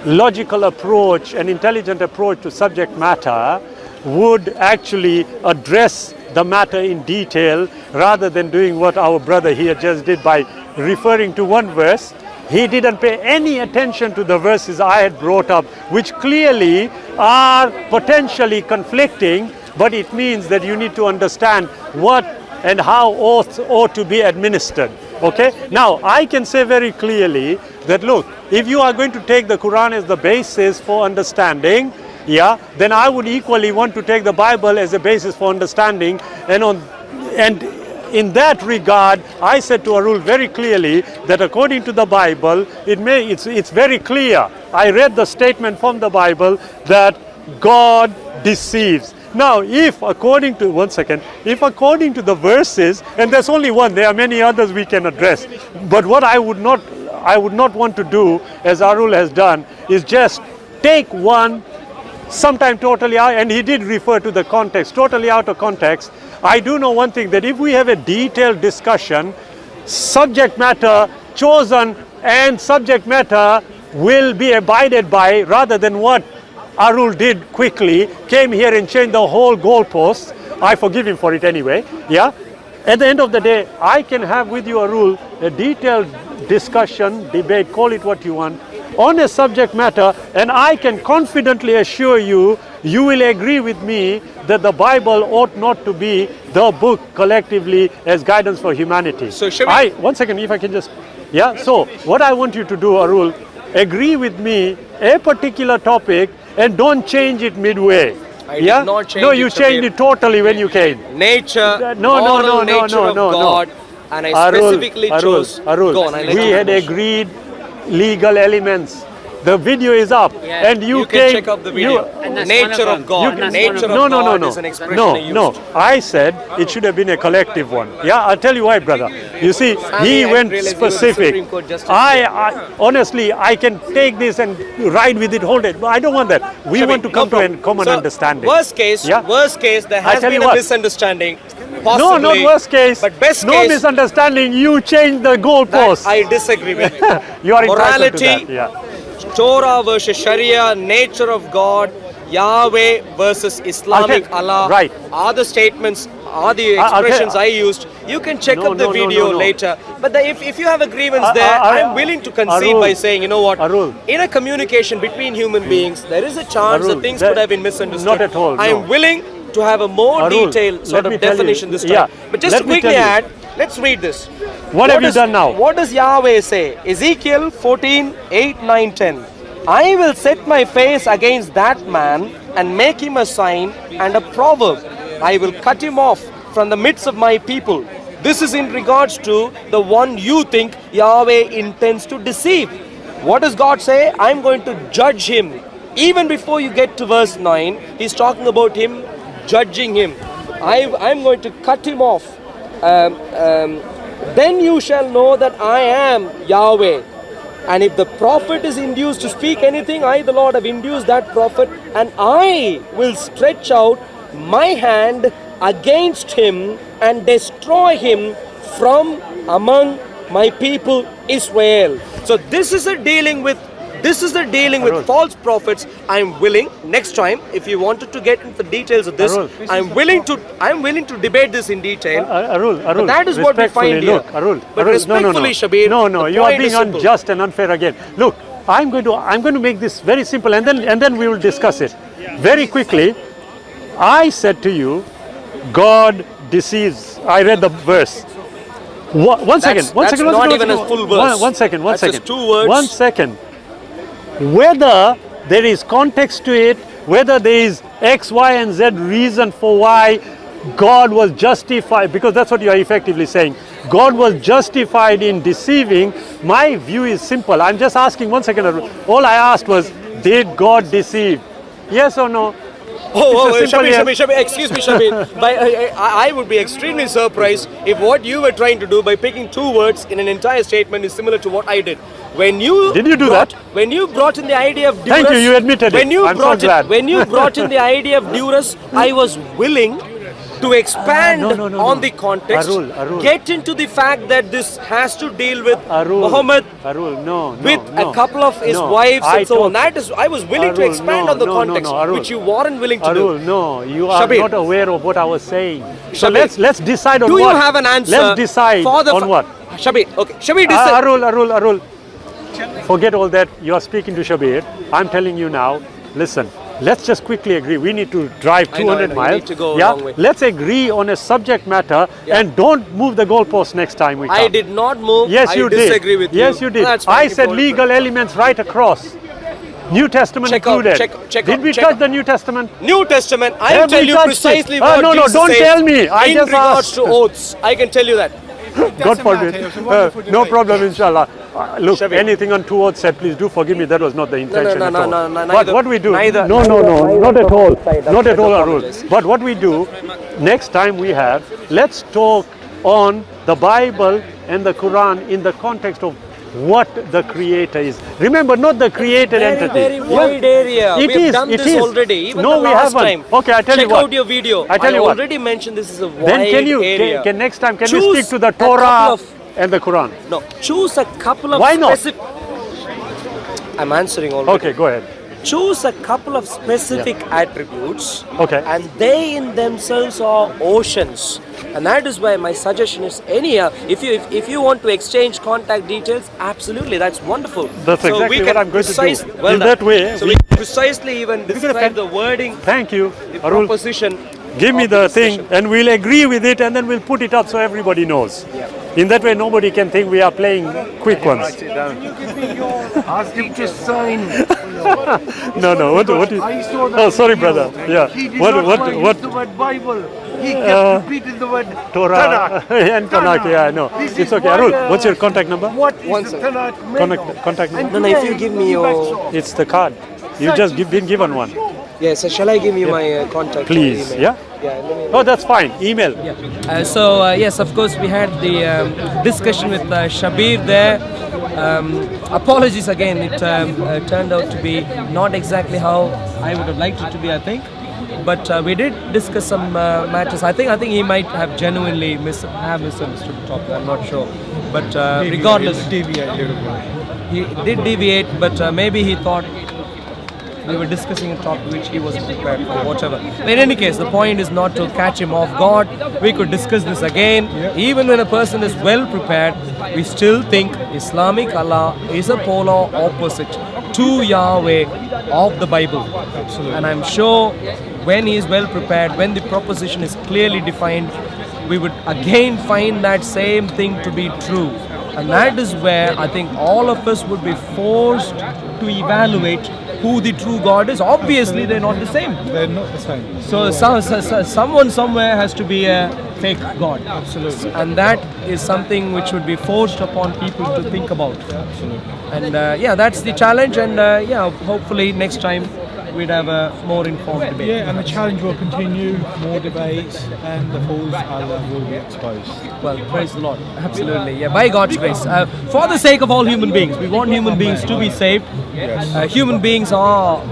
Speaker 2: logical approach, an intelligent approach to subject matter would actually address the matter in detail rather than doing what our brother here just did by referring to one verse. He didn't pay any attention to the verses I had brought up, which clearly are potentially conflicting, but it means that you need to understand what and how oaths ought to be administered. Okay? Now, I can say very clearly that, look, if you are going to take the Quran as the basis for understanding, yeah, then I would equally want to take the Bible as a basis for understanding, and in that regard, I said to Arul very clearly that according to the Bible, it's very clear. I read the statement from the Bible that God deceives. Now, if according to the verses, and there's only one, there are many others we can address, but what I would not want to do, as Arul has done, is just take one, sometime totally out, and he did refer to the context, totally out of context. I do know one thing, that if we have a detailed discussion, subject matter chosen and subject matter will be abided by, rather than what Arul did quickly, came here and changed the whole goalpost. I forgive him for it anyway. Yeah. At the end of the day, I can have with you, Arul, a detailed discussion, debate, call it what you want, on a subject matter, and I can confidently assure you, you will agree with me that the Bible ought not to be the book collectively as guidance for humanity.
Speaker 1: So shall we-
Speaker 2: one second, if I can just, yeah. So what I want you to do, Arul, agree with me a particular topic and don't change it midway.
Speaker 1: I did not change
Speaker 2: No,
Speaker 1: it,
Speaker 2: you changed
Speaker 1: Shabir.
Speaker 2: it totally when you came.
Speaker 1: Nature,
Speaker 2: No,
Speaker 1: moral nature of God, and I specifically chose.
Speaker 2: Arul,
Speaker 1: Go on, I let
Speaker 2: we
Speaker 1: you
Speaker 2: had
Speaker 1: finish.
Speaker 2: agreed legal elements. The video is up,
Speaker 1: Yeah,
Speaker 2: and you
Speaker 1: can
Speaker 2: came.
Speaker 1: check out the video.
Speaker 5: And that's
Speaker 1: Nature
Speaker 5: one of
Speaker 1: of God.
Speaker 5: them. And that's
Speaker 1: Nature
Speaker 5: one
Speaker 1: of
Speaker 5: of
Speaker 2: No, no, no,
Speaker 1: God
Speaker 2: no.
Speaker 1: is an expression I used.
Speaker 2: No, I said it should have been a collective one. Yeah, I'll tell you why, brother. You see, he
Speaker 1: I
Speaker 2: went
Speaker 1: realize you were the
Speaker 2: specific.
Speaker 1: Supreme Court Justice.
Speaker 2: I honestly, I can take this and ride with it, hold it. But I don't want that. We
Speaker 1: Shabir,
Speaker 2: want to
Speaker 1: no
Speaker 2: come to a
Speaker 1: problem.
Speaker 2: common
Speaker 1: So,
Speaker 2: understanding.
Speaker 1: Worst case,
Speaker 2: Yeah?
Speaker 1: there has
Speaker 2: tell you
Speaker 1: been a
Speaker 2: what.
Speaker 1: misunderstanding.
Speaker 2: No,
Speaker 1: Possibly,
Speaker 2: not worst case.
Speaker 1: But best
Speaker 2: no
Speaker 1: case,
Speaker 2: misunderstanding. You changed the
Speaker 1: that
Speaker 2: goalpost.
Speaker 1: I disagree with.
Speaker 2: You are entitled to
Speaker 1: Morality,
Speaker 2: that. Yeah.
Speaker 1: Torah versus Sharia, nature of God, Yahweh versus Islamic
Speaker 2: Okay,
Speaker 1: Allah.
Speaker 2: right.
Speaker 1: Are the statements, are the
Speaker 2: I'll tell-
Speaker 1: expressions I used. You can check
Speaker 2: No,
Speaker 1: up the
Speaker 2: no, no,
Speaker 1: video
Speaker 2: no.
Speaker 1: later. But if you have a grievance there, I'm willing to concede
Speaker 2: Arul,
Speaker 1: by saying, you know what,
Speaker 2: Arul.
Speaker 1: in a communication between human beings, there is a chance
Speaker 2: Arul,
Speaker 1: that things
Speaker 2: that-
Speaker 1: could have been misunderstood.
Speaker 2: not at all,
Speaker 1: I'm
Speaker 2: no.
Speaker 1: willing to have a more
Speaker 2: Arul,
Speaker 1: detailed sort
Speaker 2: let me
Speaker 1: of
Speaker 2: tell you,
Speaker 1: definition this time.
Speaker 2: yeah,
Speaker 1: But just
Speaker 2: let
Speaker 1: to
Speaker 2: me
Speaker 1: quickly
Speaker 2: tell you.
Speaker 1: add, let's read this.
Speaker 2: What have you
Speaker 1: does-
Speaker 2: done now?
Speaker 1: What does Yahweh say? Ezekiel 14, 8, 9, 10. I will set my face against that man and make him a sign and a proverb. I will cut him off from the midst of my people. This is in regards to the one you think Yahweh intends to deceive. What does God say? I'm going to judge him. Even before you get to verse 9, he's talking about him judging him. I'm going to cut him off. Then you shall know that I am Yahweh. And if the prophet is induced to speak anything, I, the Lord, have induced that prophet, and I will stretch out my hand against him and destroy him from among my people Israel. So this is a dealing with false prophets. I'm willing next time, if you wanted to get into the details of this,
Speaker 2: Arul,
Speaker 1: I'm willing to debate this in detail.
Speaker 2: Arul,
Speaker 1: But that is what we find here.
Speaker 2: look, Arul,
Speaker 1: But
Speaker 2: Arul,
Speaker 1: respectfully, Shabir,
Speaker 2: no,
Speaker 1: the
Speaker 2: you are
Speaker 1: point
Speaker 2: being
Speaker 1: is simple.
Speaker 2: unjust and unfair again. Look, I'm going to make this very simple, and then we will discuss it very quickly. I said to you, God deceives. I read the verse. One second.
Speaker 1: That's not even a full verse.
Speaker 2: One second.
Speaker 1: That's just 2 words.
Speaker 2: 1 second. Whether there is context to it, whether there is X, Y, and Z reason for why God was justified, because that's what you are effectively saying. God was justified in deceiving. My view is simple. I'm just asking 1 second. All I asked was, did God deceive? Yes or no?
Speaker 1: Shabir, excuse me, Shabir. I would be extremely surprised if what you were trying to do by picking 2 words in an entire statement is similar to what I did. Did
Speaker 2: you do that?
Speaker 1: When you brought in the idea of duress,
Speaker 2: Thank you, you admitted it. I'm so glad.
Speaker 1: When you brought in the idea of duress, I was willing to expand on the context,
Speaker 2: Arul.
Speaker 1: get into the fact that this has to deal with Muhammad with a couple of his wives and so on. I was willing to expand on the context, which you weren't willing to do.
Speaker 2: No, you are
Speaker 1: Shabir.
Speaker 2: not aware of what I was saying. So
Speaker 1: Shabir,
Speaker 2: let's decide on
Speaker 1: do
Speaker 2: what.
Speaker 1: You have an answer?
Speaker 2: Let's decide on what.
Speaker 1: Shabir, okay. Shabir, decide.
Speaker 2: Arul. Forget all that. You are speaking to Shabir. I'm telling you now. Listen. Let's just quickly agree. We need to drive 200 miles.
Speaker 1: You need to go a long way.
Speaker 2: Let's agree on a subject matter and don't move the goalpost next time we come.
Speaker 1: I did not move.
Speaker 2: Yes, you did.
Speaker 1: I disagree with you.
Speaker 2: Yes, you did. I said legal elements right across. New Testament included. Did we touch the New Testament?
Speaker 1: New Testament. I will tell you precisely what Jesus
Speaker 2: don't
Speaker 1: says
Speaker 2: tell me. I
Speaker 1: in
Speaker 2: just
Speaker 1: regards
Speaker 2: asked.
Speaker 1: to oaths. I can tell you that.
Speaker 2: God forbid. No problem, inshallah. Look,
Speaker 1: Shabir.
Speaker 2: anything on 2 words said, please do forgive me. That was not the intention at all.
Speaker 1: No,
Speaker 2: But what we do, not at all, Arul. But what we do, next time we have, let's talk on the Bible and the Quran in the context of what the Creator is. Remember, not the created entity.
Speaker 1: Very wide area.
Speaker 2: It
Speaker 1: We have
Speaker 2: is,
Speaker 1: done
Speaker 2: it
Speaker 1: this
Speaker 2: is.
Speaker 1: already. Even
Speaker 2: No,
Speaker 1: the
Speaker 2: we
Speaker 1: last
Speaker 2: haven't.
Speaker 1: time.
Speaker 2: Okay, I tell you what.
Speaker 1: Check out your video.
Speaker 2: I tell you what.
Speaker 1: already mentioned this is a wide
Speaker 2: Then can you,
Speaker 1: area.
Speaker 2: can next time, can
Speaker 1: Choose
Speaker 2: we stick to the
Speaker 1: a couple
Speaker 2: Torah
Speaker 1: of-
Speaker 2: and the Quran?
Speaker 1: No, choose a couple of
Speaker 2: Why not?
Speaker 1: specific. I'm answering already.
Speaker 2: Okay, go ahead.
Speaker 1: Choose a couple of specific attributes,
Speaker 2: Okay.
Speaker 1: and they in themselves are oceans. And that is why my suggestion is if you want to exchange contact details, absolutely, that's wonderful.
Speaker 2: That's
Speaker 1: So
Speaker 2: exactly
Speaker 1: we
Speaker 2: what
Speaker 1: can
Speaker 2: I'm going to do.
Speaker 1: well
Speaker 2: In
Speaker 1: done.
Speaker 2: that way,
Speaker 1: So we can precisely even describe the wording,
Speaker 2: Thank you,
Speaker 1: the
Speaker 2: Arul.
Speaker 1: proposition.
Speaker 2: Give me
Speaker 1: of
Speaker 2: the
Speaker 1: discussion.
Speaker 2: thing and we'll agree with it and then we'll put it up so everybody knows. In that way, nobody can think we are playing quick ones.
Speaker 4: Ask him to sign.
Speaker 2: No. What is,
Speaker 4: I saw that
Speaker 2: oh, sorry,
Speaker 4: video.
Speaker 2: brother. Yeah.
Speaker 4: He did
Speaker 2: What?
Speaker 4: use the word Bible. He kept repeating the word
Speaker 2: Torah and Tanakh. Yeah, I know.
Speaker 4: This
Speaker 2: It's
Speaker 4: is
Speaker 2: okay.
Speaker 4: why,
Speaker 2: Arul, what's your contact number?
Speaker 4: What is
Speaker 1: One
Speaker 4: the
Speaker 1: second.
Speaker 4: Tanakh made of?
Speaker 2: Contact number.
Speaker 1: No, if you give me your...
Speaker 2: It's the card. You just been given one.
Speaker 1: Yes, so shall I give you my contact?
Speaker 2: Please.
Speaker 1: email?
Speaker 2: Yeah.
Speaker 1: Yeah, let me...
Speaker 2: Oh, that's fine. Email.
Speaker 1: Yes, of course, we had the discussion with Shabir there. Apologies again, it turned out to be not exactly how I would have liked it to be, I think. But we did discuss some matters. I think he might have genuinely misunderstood the topic. I'm not sure. But regardless, he did deviate. But maybe he thought we were discussing a topic which he wasn't prepared for, whatever. But in any case, the point is not to catch him off guard. We could discuss this again. Even when a person is well prepared, we still think Islamic Allah is a polar opposite to Yahweh of the Bible. Absolutely. And I'm sure when he is well prepared, when the proposition is clearly defined, we would again find that same thing to be true. And that is where I think all of us would be forced to evaluate who the true God is. Obviously, they're not the same.
Speaker 7: They're not the same.
Speaker 1: So someone somewhere has to be a fake God.
Speaker 7: Absolutely.
Speaker 1: And that is something which would be forced upon people to think about.
Speaker 7: Absolutely.
Speaker 1: And yeah, that's the challenge. And yeah, hopefully next time we'd have a more informed debate.
Speaker 7: Yeah, and the challenge will continue, more debates, and the fools will be exposed.
Speaker 1: Well, praise the Lord. Absolutely. Yeah, by God's grace. For the sake of all human beings. We want human beings to be saved. Human beings are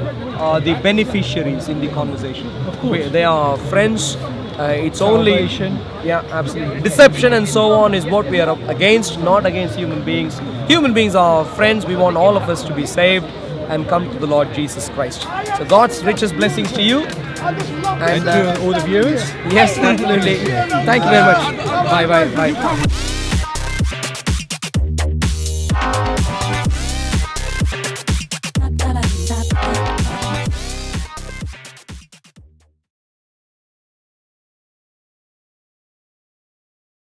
Speaker 1: the beneficiaries in the conversation.
Speaker 7: Of course.
Speaker 1: They are friends. It's
Speaker 7: Salvation.
Speaker 1: only... Yeah, absolutely. Deception and so on is what we are against, not against human beings. Human beings are friends. We want all of us to be saved and come to the Lord Jesus Christ. So God's richest blessings to you.
Speaker 7: And to all the viewers.
Speaker 1: Yes, absolutely. Thank you very much. Bye.